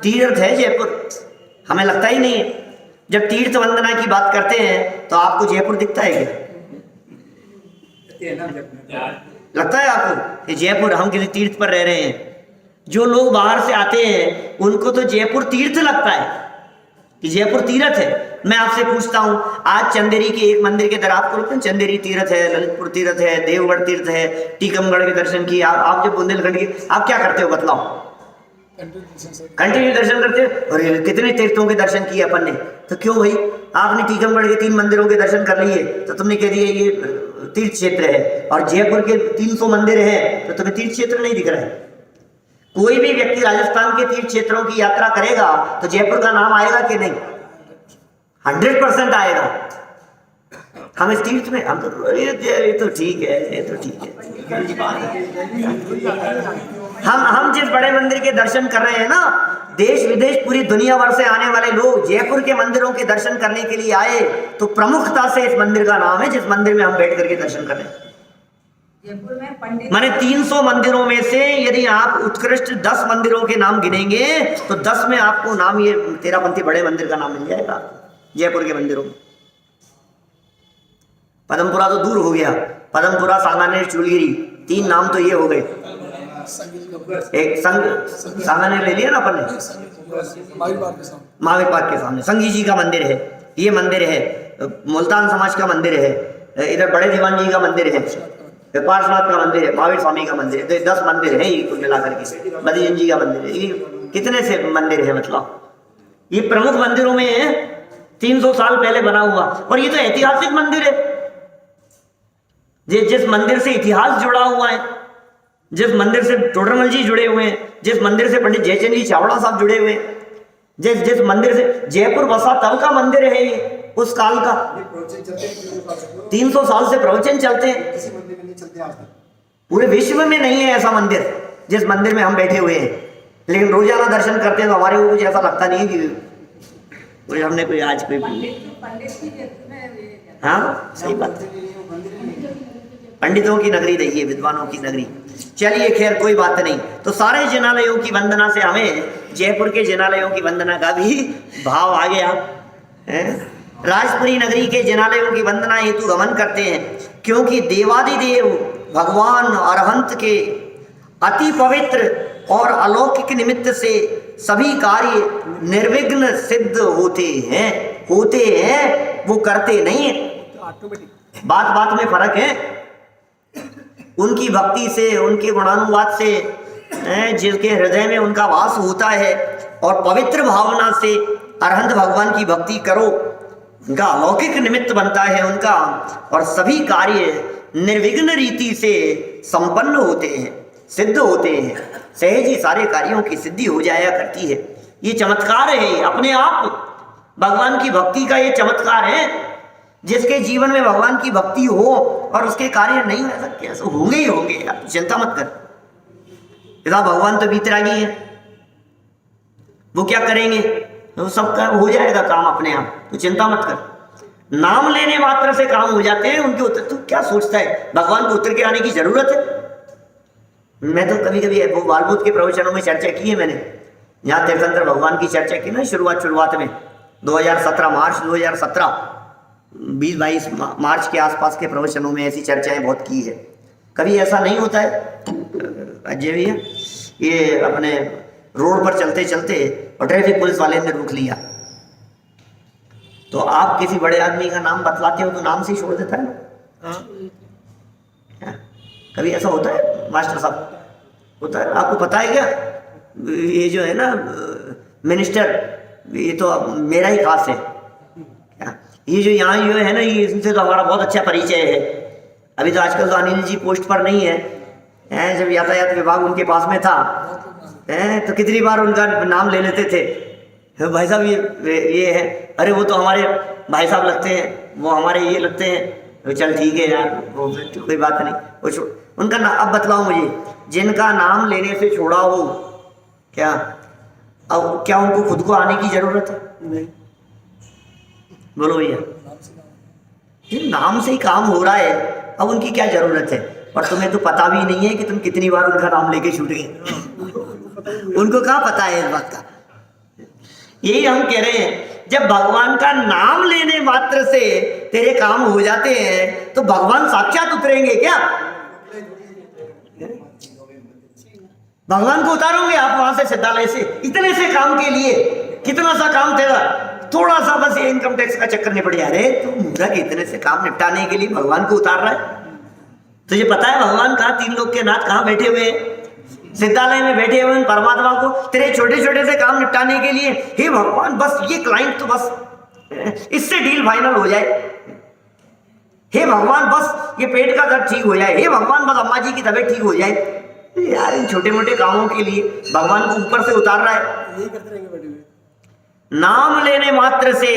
तीर्थ है जयपुर। हमें लगता ही नहीं है। जब तीर्थ वंदना की बात करते हैं तो आपको जयपुर दिखता है क्या? लगता है आपको कि जयपुर हम किसी तीर्थ पर रह रहे हैं? जो लोग बाहर से आते हैं उनको तो जयपुर तीर्थ लगता है कि जयपुर तीर्थ है। मैं आपसे पूछता हूं, आज चंदेरी के एक मंदिर के दर आपको लगता है चंदेरी तीर्थ है, ललितपुर तीर्थ है, देवगढ़ तीर्थ है, टीकमगढ़ के दर्शन किए आप जब बुंदेलखंड के, आप क्या करते हो बतलाओ? कंटिन्यू दर्शन सर। कंटिन्यू दर्शन करते हो। और ये कितने तीर्थों के दर्शन किए अपन ने, तो क्यों भाई आपने टीकमगढ़ के 3 मंदिरों के दर्शन कर लिए तो तुमने कह दिया ये तीर्थ क्षेत्र है, और जयपुर के 300 मंदिर हैं तो तुम्हें तीर्थ क्षेत्र नहीं दिख रहा है। कोई भी व्यक्ति राजस्थान के तीर्थ क्षेत्रों की यात्रा करेगा तो जयपुर का नाम आएगा कि नहीं? 100% आएगा। हम इस तीर्थ में हम तो ये तो ठीक है, ये तो ठीक है। हम जिस बड़े मंदिर के दर्शन कर रहे हैं ना, देश विदेश पूरी दुनिया भर से आने वाले लोग जयपुर के मंदिरों के दर्शन करने के लिए आए तो प्रमुखता से इस मंदिर का नाम है जिस मंदिर में हम बैठ करके दर्शन कर रहे हैं। जयपुर में पंडित माने 300 मंदिरों में से यदि आप उत्कृष्ट 10 मंदिरों के नाम गिनेंगे तो 10 में आपको नाम ये तेरापंथी बड़े मंदिर का नाम मिल जाएगा जयपुर के मंदिरों में। पदमपुरा तो दूर हो गया, पदमपुरा, सांगानेर, चूलगिरी, 3 नाम तो ये हो गए। एक सांगानेर ले लिया ना अपन ने, महावीर पार्क के सामने संगी जी का मंदिर है, ये मंदिर है, मुल्तान समाज का मंदिर है, इधर बड़े दीवान जी का मंदिर है, पार्श्वनाथ का मंदिर है, महावीर स्वामी का मंदिर है। 10 मंदिर है ये कुल मिलाकर के। बद्रीजन जी का मंदिर है। ये कितने से मंदिर है, मतलब ये प्रमुख मंदिरों में है, 300 साल पहले बना हुआ। और ये तो ऐतिहासिक मंदिर है। जिस मंदिर से इतिहास जुड़ा हुआ है, जिस मंदिर से टोडरमल जी जुड़े हुए हैं, जिस मंदिर से पंडित जयचंद जी चावड़ा साहब जुड़े हुए हैं, जिस मंदिर से जयपुर बसा तल का मंदिर है ये, उस काल का 300 साल से प्रवचन चलते हैं। पूरे विश्व में नहीं है ऐसा मंदिर जिस मंदिर में हम बैठे हुए हैं, लेकिन रोजाना दर्शन करते हैं तो हमारे को कुछ ऐसा लगता नहीं है कि हमने कोई आज कोई। पंडित की जयपुर में हाँ सही बात है, पंडितों की नगरी रही है, विद्वानों की नगरी। चलिए खैर कोई बात नहीं। तो सारे जिनालयों की वंदना से हमें जयपुर के जिनालयों की वंदना का भी भाव आ गया है। राजपुरी नगरी के जिनालयों की वंदना हेतु गमन करते हैं, क्योंकि देवादिदेव भगवान अरहंत के अति पवित्र और अलौकिक निमित्त से सभी कार्य निर्विघ्न सिद्ध होते हैं, वो करते नहीं है। बात बात में फर्क है। उनकी भक्ति से, उनके गुणानुवाद से, जिसके हृदय में उनका वास होता है और पवित्र भावना से अरहंत भगवान की भक्ति करो, उनका अलौकिक निमित्त बनता है उनका, और सभी कार्य निर्विघ्न रीति से संपन्न होते हैं, सिद्ध होते हैं। सहज ही सारे कार्यों की सिद्धि हो जाया करती है। ये चमत्कार है अपने आप, भगवान की भक्ति का ये चमत्कार है। जिसके जीवन में भगवान की भक्ति हो और उसके कार्य नहीं हो सकते, ऐसे होंगे ही होंगे यार, चिंता मत कर। यदा भगवान तो बीतरागी है, वो क्या करेंगे, तो सबका हो जाएगा काम अपने आप, तो चिंता मत कर। नाम लेने मात्र से काम हो जाते हैं उनके। उत्तर तू क्या सोचता है, भगवान को उतर के आने की जरूरत है? मैं तो कभी कभी वो बालबूत के प्रवचनों में चर्चा की है मैंने, यहाँ तीर्थंकर भगवान की चर्चा की ना शुरुआत में 2017 मार्च 2017 20-22 मार्च के आसपास के प्रवचनों में ऐसी चर्चाएं बहुत की है। कभी ऐसा नहीं होता है अजय भैया, ये अपने रोड पर चलते चलते और ट्रैफिक पुलिस वाले ने रोक लिया, तो आप किसी बड़े आदमी का नाम बतलाते हो तो नाम से ही छोड़ देता है ना। कभी ऐसा होता है मास्टर साहब? होता है। आपको पता है क्या, ये जो है ना मिनिस्टर, ये तो मेरा ही खास है। ये जो यहाँ जो है ना, ये इनसे तो हमारा बहुत अच्छा परिचय है। अभी तो आजकल तो अनिल जी पोस्ट पर नहीं है, जब यातायात विभाग उनके पास में था तो कितनी बार उनका नाम ले लेते थे, भाई साहब ये है, अरे वो तो हमारे भाई साहब लगते हैं, वो हमारे ये लगते हैं, तो चल ठीक है यार, वो तो कोई बात नहीं, वो उनका अब बतलाओ मुझे, जिनका नाम लेने से छोड़ा हो क्या, अब क्या उनको खुद को आने की जरूरत है? नहीं। बोलो भैया, नाम से ही काम हो रहा है, अब उनकी क्या जरूरत है? और तुम्हें तो पता भी नहीं है कि तुम कितनी बार उनका नाम लेके छूट गए। उनको कहाँ पता है इस बात का? यही हम कह रहे हैं, जब भगवान का नाम लेने मात्र से तेरे काम हो जाते हैं तो भगवान साक्षात उतरेंगे क्या? भगवान को उतारोगे आप वहां से सिद्धालय से? इतने से काम के लिए कितना सा काम तेरा, थोड़ा सा बस ये इनकम टैक्स का चक्कर निपट जा रहे, तो मुद्रा के इतने से काम निपटाने के लिए भगवान को उतार रहा है। तुझे पता है भगवान कहाँ, 3 लोग के नाथ कहाँ बैठे हुए हैं? सिद्धालय में बैठे हुए परमात्मा को तेरे छोटे छोटे से काम निपटाने के लिए, हे भगवान बस ये क्लाइंट तो बस इससे डील फाइनल हो जाए, हे भगवान बस ये पेट का दर्द ठीक हो जाए, हे भगवान बस अम्मा जी की तबीयत ठीक हो जाए। यार इन छोटे मोटे कामों के लिए भगवान को ऊपर से उतार रहा है। यही करते रहेंगे बैठे हुए। नाम लेने मात्र से,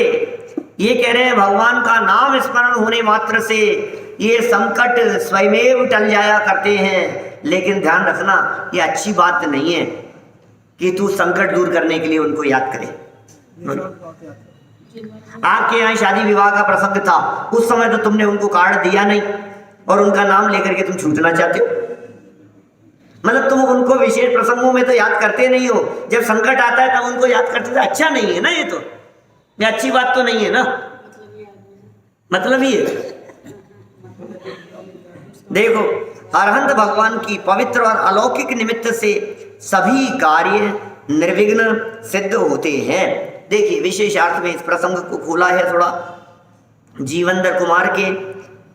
ये कह रहे हैं भगवान का नाम स्मरण होने मात्र से ये संकट स्वयमेव टल जाया करते हैं। लेकिन ध्यान रखना, ये अच्छी बात नहीं है कि तू संकट दूर करने के लिए उनको याद करे। आपके यहाँ शादी विवाह का प्रसंग था, उस समय तो तुमने उनको कार्ड दिया नहीं और उनका नाम लेकर के तुम छूटना चाहते हो। मतलब तुम उनको विशेष प्रसंगों में तो याद करते नहीं हो, जब संकट आता है तब उनको याद करते हो। अच्छा नहीं है ना, ये अच्छी बात तो नहीं है ना, मतलब ही है। देखो, अरहंत भगवान की पवित्र और अलौकिक निमित्त से सभी कार्य निर्विघ्न सिद्ध होते हैं। देखिए विशेषार्थ में इस प्रसंग को खोला है थोड़ा जीवंदर कुमार के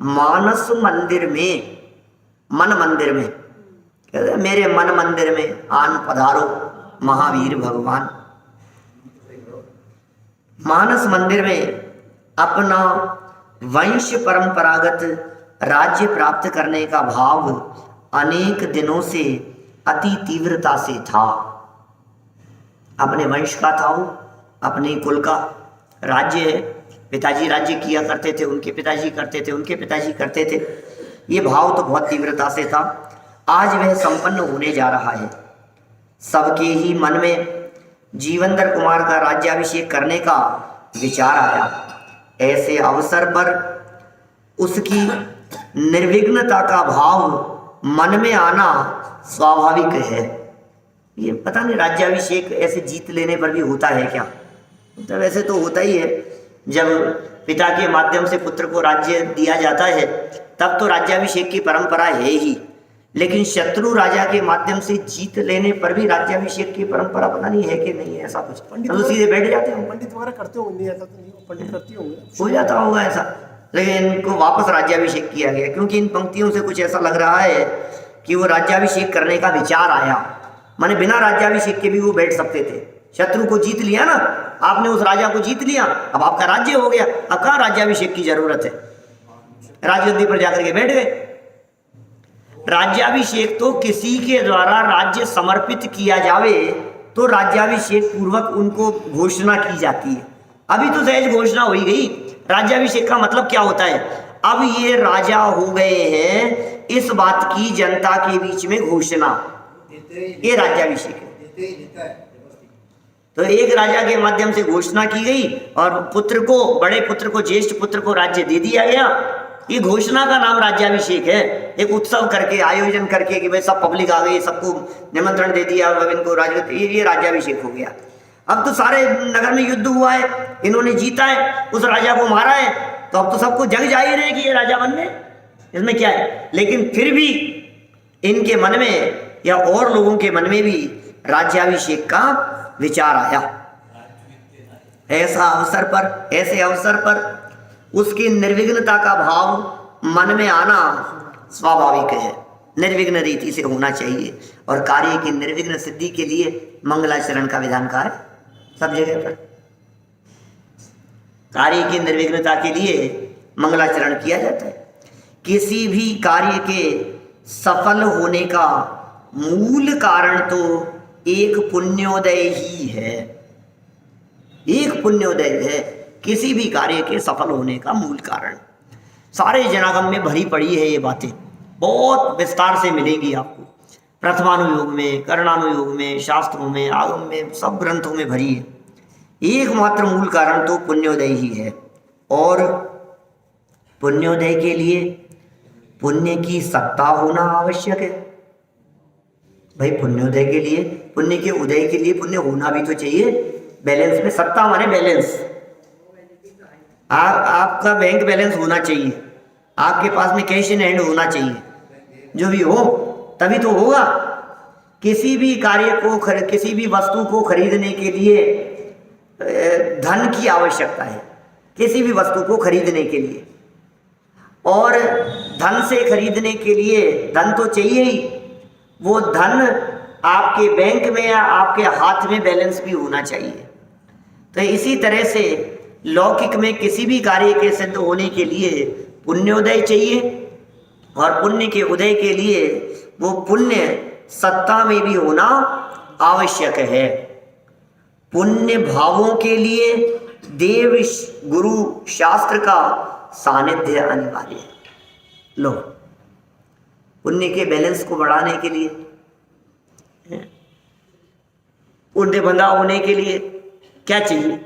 मानस मंदिर में, मन मंदिर में, कहते मेरे मन मंदिर में आन पधारो महावीर भगवान। मानस मंदिर में अपना वंश परंपरागत राज्य प्राप्त करने का भाव अनेक दिनों से अति तीव्रता से था। अपने वंश का था वो, अपने कुल का राज्य है। पिताजी राज्य किया करते थे, उनके पिताजी करते थे, उनके पिताजी करते थे। ये भाव तो बहुत तीव्रता से था। आज वह संपन्न होने जा रहा है। सबके ही मन में जीवंदर कुमार का राज्याभिषेक करने का विचार आया। ऐसे अवसर पर उसकी निर्विघ्नता का भाव मन में आना स्वाभाविक है। ये पता नहीं राज्याभिषेक ऐसे जीत लेने पर भी होता है क्या? तो वैसे तो होता ही है, जब पिता के माध्यम से पुत्र को राज्य दिया जाता है तब तो राज्याभिषेक की परंपरा है ही। लेकिन शत्रु राजा के माध्यम से जीत लेने पर भी राज्याभिषेक की परंपरा पता नहीं है कि नहीं है। ऐसा कुछ पंडित तो सीधे बैठ जाते हैं, पंडित वगैरह करते होंगे, नहीं ऐसा तो नहीं, पंडित करते होंगे, हो जाता होगा ऐसा। लेकिन इनको वापस राज्याभिषेक किया गया क्योंकि इन पंक्तियों से कुछ ऐसा लग रहा है कि वो राज्याभिषेक करने का विचार आया। माने बिना राज्याभिषेक के भी वो बैठ सकते थे। शत्रु को जीत लिया ना आपने, उस राजा को जीत लिया, अब आपका राज्य हो गया, अब कहाँ राज्याभिषेक की जरूरत है? राजगद्दी पर जाकर के बैठ गए। राज्याभिषेक तो किसी के द्वारा राज्य समर्पित किया जावे तो राज्याभिषेक पूर्वक उनको घोषणा की जाती है। अभी तो सहज घोषणा हो ही गई। राज्याभिषेक का मतलब क्या होता है? अब ये राजा हो गए हैं, इस बात की जनता के बीच में घोषणा, ये राज्याभिषेक है। तो एक राजा के माध्यम से घोषणा की गई और पुत्र को, बड़े पुत्र को, ज्येष्ठ पुत्र को राज्य दे दिया गया। ये घोषणा का नाम राज्याभिषेक है। एक उत्सव करके, आयोजन करके कि भाई सब पब्लिक आ गई, सबको निमंत्रण दे दिया, इनको राज्य, ये राज्याभिषेक हो गया। अब तो सारे नगर में युद्ध हुआ है, इन्होंने जीता है, उस राजा को मारा है, तो अब तो सबको जग जाहिर है कि ये राजा बन गए, इसमें क्या है। लेकिन फिर भी इनके मन में या और लोगों के मन में भी राज्याभिषेक का विचार आया। ऐसे अवसर पर उसकी निर्विघ्नता का भाव मन में आना स्वाभाविक है। निर्विघ्न रीति से होना चाहिए और कार्य की निर्विघ्न सिद्धि के लिए मंगलाचरण का विधान का है सब जगह पर। कार्य की निर्विघ्नता के लिए मंगलाचरण किया जाता है। किसी भी कार्य के सफल होने का मूल कारण तो एक पुण्योदय ही है। एक पुण्योदय है किसी भी कार्य के सफल होने का मूल कारण। सारे जनागम में भरी पड़ी है ये बातें, बहुत विस्तार से मिलेंगी आपको। प्रथमानुयोग में, करणानुयोग में, शास्त्रों में, आगम में, सब ग्रंथों में भरी है। एकमात्र मूल कारण तो पुण्योदय ही है। और पुण्योदय के लिए पुण्य की सत्ता होना आवश्यक है। भाई पुण्योदय के लिए, पुण्य के उदय के लिए पुण्य होना भी तो चाहिए। बैलेंस में, सत्ता माने बैलेंस। आपका बैंक बैलेंस होना चाहिए, आपके पास में कैश इन हैंड होना चाहिए, जो भी हो तभी तो होगा। किसी भी कार्य को, किसी भी वस्तु को खरीदने के लिए धन की आवश्यकता है, किसी भी वस्तु को खरीदने के लिए। और धन से खरीदने के लिए धन तो चाहिए ही। वो धन आपके बैंक में या आपके हाथ में बैलेंस भी होना चाहिए। तो इसी तरह से लौकिक में किसी भी कार्य के सिद्ध होने के लिए पुण्योदय चाहिए, और पुण्य के उदय के लिए वो पुण्य सत्ता में भी होना आवश्यक है। पुण्य भावों के लिए देव गुरु शास्त्र का सानिध्य अनिवार्य है। लो, पुण्य के बैलेंस को बढ़ाने के लिए, पुण्य बंधा होने के लिए क्या चाहिए?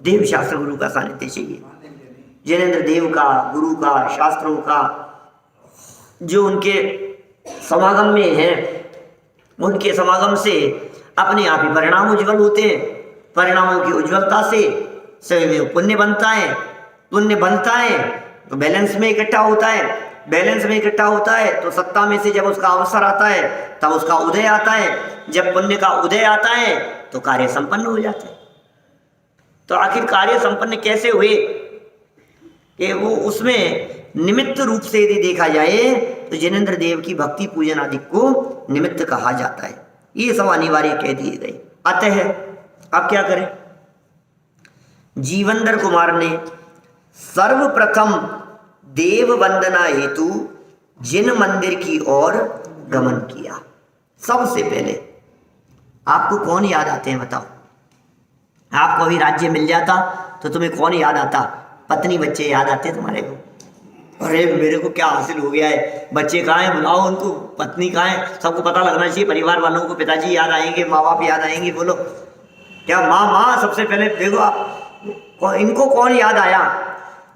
देव शास्त्र गुरु का सानिध्य चाहिए। जिनेंद्र देव का, गुरु का, शास्त्रों का जो उनके समागम में है, उनके समागम से अपने आप ही परिणाम उज्जवल होते हैं। परिणामों की उज्ज्वलता से सभी पुण्य बनता है। पुण्य बनता है तो बैलेंस में इकट्ठा होता है। बैलेंस में इकट्ठा होता है तो सत्ता में से जब उसका अवसर आता है तब उसका उदय आता है। जब पुण्य का उदय आता है तो कार्य संपन्न हो जाते हैं। तो आखिर कार्य संपन्न कैसे हुए कि वो उसमें निमित्त रूप से यदि देखा जाए तो जिनेंद्र देव की भक्ति पूजन आदि को निमित्त कहा जाता है। ये सब अनिवार्य कह दिए गए। अतः अब क्या करें? जीवंदर कुमार ने सर्वप्रथम देव वंदना हेतु जिन मंदिर की ओर गमन किया। सबसे पहले आपको कौन याद आते हैं बताओ? आपको अभी राज्य मिल जाता तो तुम्हें कौन याद आता? पत्नी बच्चे याद आते तुम्हारे को? अरे मेरे को क्या हासिल हो गया है, बच्चे कहाँ हैं, बुलाओ उनको, पत्नी कहाँ है, सबको पता लगना चाहिए। परिवार वालों को पिताजी याद आएंगे, माँ बाप याद आएंगे। बोलो क्या माँ सबसे पहले देखो आप, इनको कौन याद आया?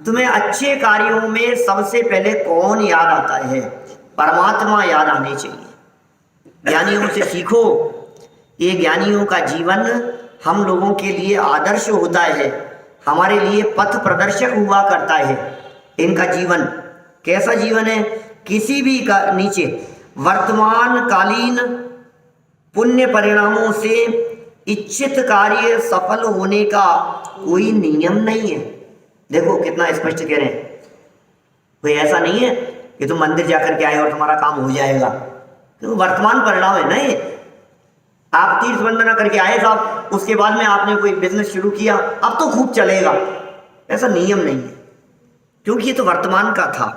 तुम्हें अच्छे कार्यों में सबसे पहले कौन याद आता है? परमात्मा याद आने चाहिए। ज्ञानियों से सीखो। ये ज्ञानियों का जीवन हम लोगों के लिए आदर्श होता है, हमारे लिए पथ प्रदर्शक हुआ करता है। इनका जीवन कैसा जीवन है? किसी भी का नीचे वर्तमान कालीन पुण्य परिणामों से इच्छित कार्य सफल होने का कोई नियम नहीं है। देखो कितना स्पष्ट कह रहे हैं। कोई ऐसा नहीं है कि तुम मंदिर जाकर के आए और तुम्हारा काम हो जाएगा। तो वर्तमान परिणाम है ना ये। आप तीर्थ वंदना करके आए साहब, उसके बाद में आपने कोई बिजनेस शुरू किया, अब तो खूब चलेगा, ऐसा नियम नहीं है, क्योंकि ये तो वर्तमान का था।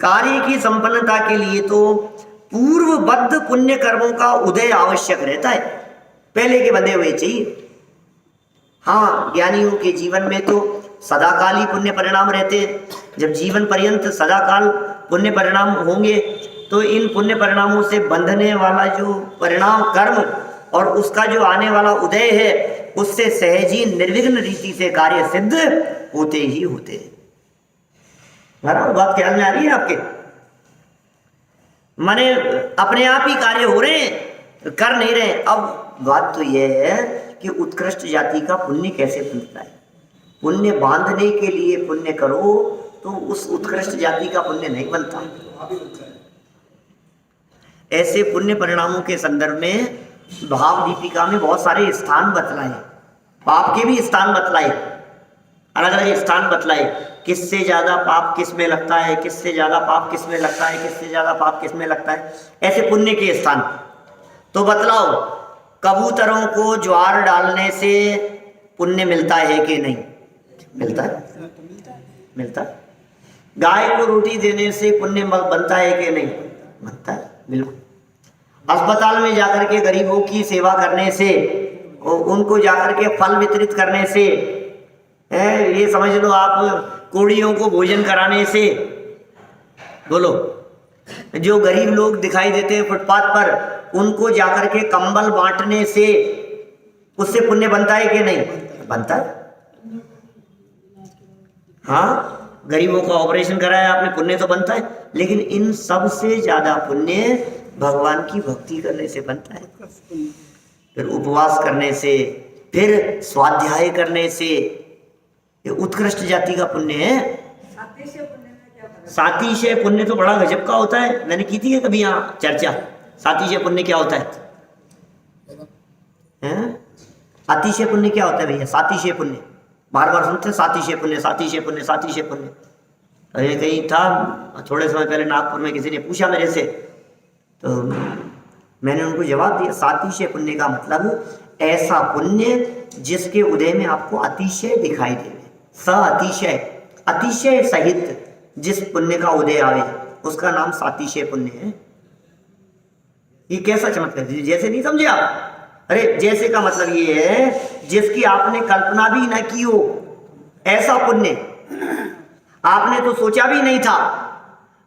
कार्य की संपन्नता के लिए तो पूर्वबद्ध पुण्य कर्मों का उदय आवश्यक रहता है, पहले के बंधे हुए चाहिए। हाँ, ज्ञानियों के जीवन में तो सदाकाल ही पुण्य परिणाम रहते हैं। जब जीवन पर्यंत सदाकाल पुण्य परिणाम होंगे तो इन पुण्य परिणामों से बंधने वाला जो परिणाम कर्म और उसका जो आने वाला उदय है, उससे सहजी निर्विघ्न रीति से कार्य सिद्ध होते ही होते हैं। बराबर बात ख्याल में आ रही है आपके? माने अपने आप ही कार्य हो रहे हैं, कर नहीं रहे। अब बात तो यह है कि उत्कृष्ट जाति का पुण्य कैसे बनता है। पुण्य बांधने के लिए पुण्य करो तो उस उत्कृष्ट जाति का पुण्य नहीं बनता। ऐसे पुण्य परिणामों के संदर्भ में भाव दीपिका में बहुत सारे स्थान बतलाए, पाप के भी स्थान बतलाए, अलग अलग स्थान बतलाए। किससे ज्यादा पाप किस में लगता है, किससे ज्यादा पाप किस में लगता है, किससे ज्यादा पाप किस में लगता है, ऐसे पुण्य के स्थान। तो बतलाओ, कबूतरों को ज्वार डालने से पुण्य मिलता है कि नहीं? मिलता है, मिलता है। गाय को रोटी देने से पुण्य बनता है कि नहीं? बनता है, बिल्कुल। अस्पताल में जाकर के गरीबों की सेवा करने से, उनको जाकर के फल वितरित करने से, ये समझ लो आप कोड़ियों को भोजन कराने से, बोलो जो गरीब लोग दिखाई देते हैं फुटपाथ पर, उनको जाकर के कंबल बांटने से उससे पुण्य बनता है कि नहीं? बनता है। हाँ, गरीबों का ऑपरेशन कराया आपने, पुण्य तो बनता है। लेकिन इन सब से ज्यादा पुण्य भगवान की भक्ति करने से बनता है, फिर उपवास करने से, फिर स्वाध्याय करने से। ये उत्कृष्ट जाति का पुण्य है। सातिशय पुण्य तो बड़ा गजब का होता है। मैंने की थी कभी यहाँ चर्चा, सातिशय पुण्य क्या होता है? अतिशय पुण्य क्या होता है भैया? सातिशय पुण्य बार बार सुनते हैं, सातिशय पुण्य, सातिशय पुण्य, सातिशय पुण्य। अरे कहीं था थोड़े समय पहले नागपुर में, किसी ने पूछा मेरे से, तो मैंने उनको जवाब दिया, सातिशय पुण्य का मतलब ऐसा पुण्य जिसके उदय में आपको अतिशय दिखाई देवे। स अतिशय, अतिशय सहित जिस पुण्य का उदय आवे उसका नाम सातिशय पुण्य है। ये कैसा चमत्कार, जैसे नहीं समझे आप? अरे जैसे का मतलब ये है जिसकी आपने कल्पना भी न की हो, ऐसा पुण्य आपने तो सोचा भी नहीं था।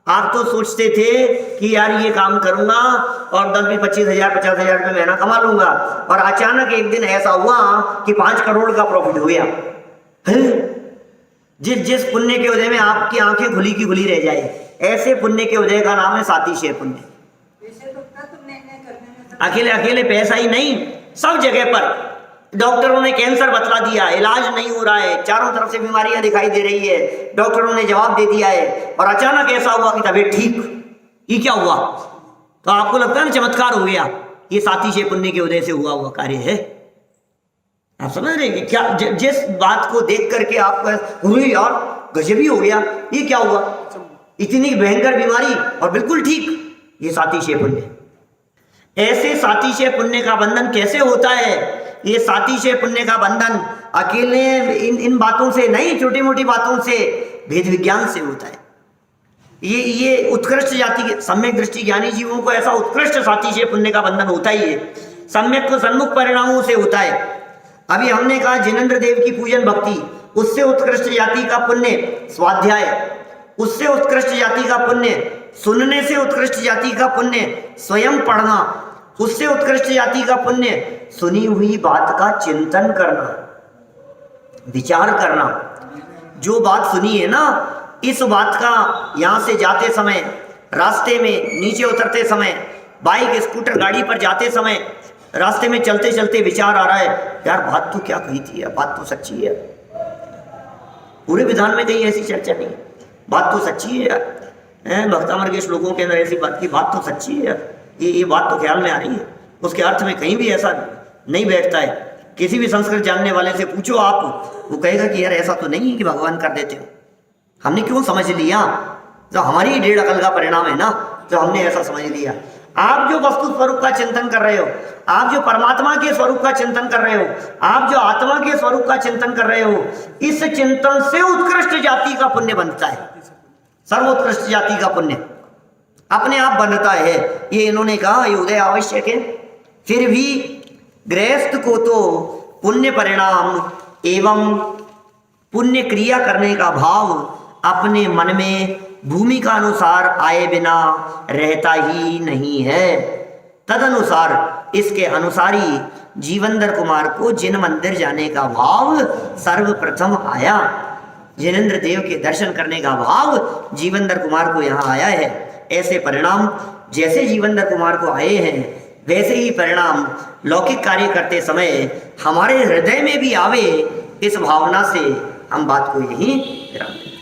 आप तो सोचते थे कि यार ये काम करूंगा और 10-20-25,000 50,000 रुपये महीना कमा लूंगा, और अचानक एक दिन ऐसा हुआ कि 5 करोड़ का प्रॉफिट हो गया। जिस पुण्य के उदय में आपकी आंखें खुली की खुली रह जाए, ऐसे पुण्य के उदय का नाम है सातिशय पुण्य। वैसे तो क्या तुमने करने में अकेले अकेले पैसा ही नहीं, सब जगह पर डॉक्टरों ने कैंसर बतला दिया, इलाज नहीं हो रहा है, चारों तरफ से बीमारियां दिखाई दे रही है, डॉक्टरों ने जवाब दे दिया है, और अचानक ऐसा हुआ कि तबीयत ठीक। ये क्या हुआ? तो आपको लगता है ना चमत्कार हो गया? ये सातिशय पुण्य के उदय से हुआ हुआ कार्य है। आप समझ रहे हैं क्या? जिस बात को देख करके आपको हुई यार गजब ही हो गया, ये क्या हुआ? इतनी भयंकर बीमारी और बिल्कुल ठीक, ये सातिशय पुण्य। ऐसे सातिशय पुण्य का बंधन कैसे होता है? ये सातिशय पुण्य का बंधन अकेले इन बातों से नहीं, छोटी मोटी बातों से, भेद विज्ञान से होता है। ये उत्कृष्ट जाति के सम्यक दृष्टि ज्ञानी जीवों को ऐसा उत्कृष्ट सातिशय पुण्य का बंधन होता ही है। सम्यक को सन्मुख परिणामों से होता है। अभी हमने कहा जिनेंद्र देव की पूजन भक्ति, उससे उत्कृष्ट जाति का पुण्य स्वाध्याय, उससे उत्कृष्ट जाति का पुण्य सुनने से उत्कृष्ट जाति का पुण्य स्वयं पढ़ना, उससे उत्कृष्ट जाति का पुण्य सुनी हुई बात का चिंतन करना, विचार करना। जो बात सुनी है ना, इस बात का यहां से जाते समय, रास्ते में नीचे उतरते समय, बाइक स्कूटर गाड़ी पर जाते समय, रास्ते में चलते चलते विचार आ रहा है, यार बात तो क्या कही थी, बात तो सच्ची है। पूरे विधान में कहीं ऐसी चर्चा नहीं है, बात तो सच्ची है यार। भक्तामर के श्लोकों के अंदर ऐसी बात की, बात तो सच्ची है यार, ये बात तो ख्याल में आ रही है। उसके अर्थ में कहीं भी ऐसा नहीं बैठता है। किसी भी संस्कृत जानने वाले से पूछो आप, वो कहेगा कि यार ऐसा तो नहीं है कि भगवान कर देते हो। हमने क्यों समझ लिया? तो हमारी डेढ़ अकल का परिणाम है ना, जो हमने ऐसा समझ लिया। आप जो वस्तु स्वरूप का चिंतन कर रहे हो, आप जो परमात्मा के स्वरूप का चिंतन कर रहे हो, आप जो आत्मा के स्वरूप का चिंतन कर रहे हो, इस चिंतन से उत्कृष्ट जाति का पुण्य बनता है। सर्वोत्कृष्ट जाति का पुण्य अपने आप बनता है। ये इन्होंने कहा, ये उदय आवश्यक है। फिर भी गृहस्थ को तो पुण्य परिणाम एवं पुण्य क्रिया करने का भाव अपने मन में भूमिका अनुसार आए बिना रहता ही नहीं है। तदनुसार इसके अनुसारी जीवंदर कुमार को जिन मंदिर जाने का भाव सर्वप्रथम आया, जिनेंद्र देव के दर्शन करने का भाव जीवंदर कुमार को यहाँ आया है। ऐसे परिणाम जैसे जीवंदर कुमार को आए हैं, वैसे ही परिणाम लौकिक कार्य करते समय हमारे हृदय में भी आवे, इस भावना से हम बात को यहीं विराम दें।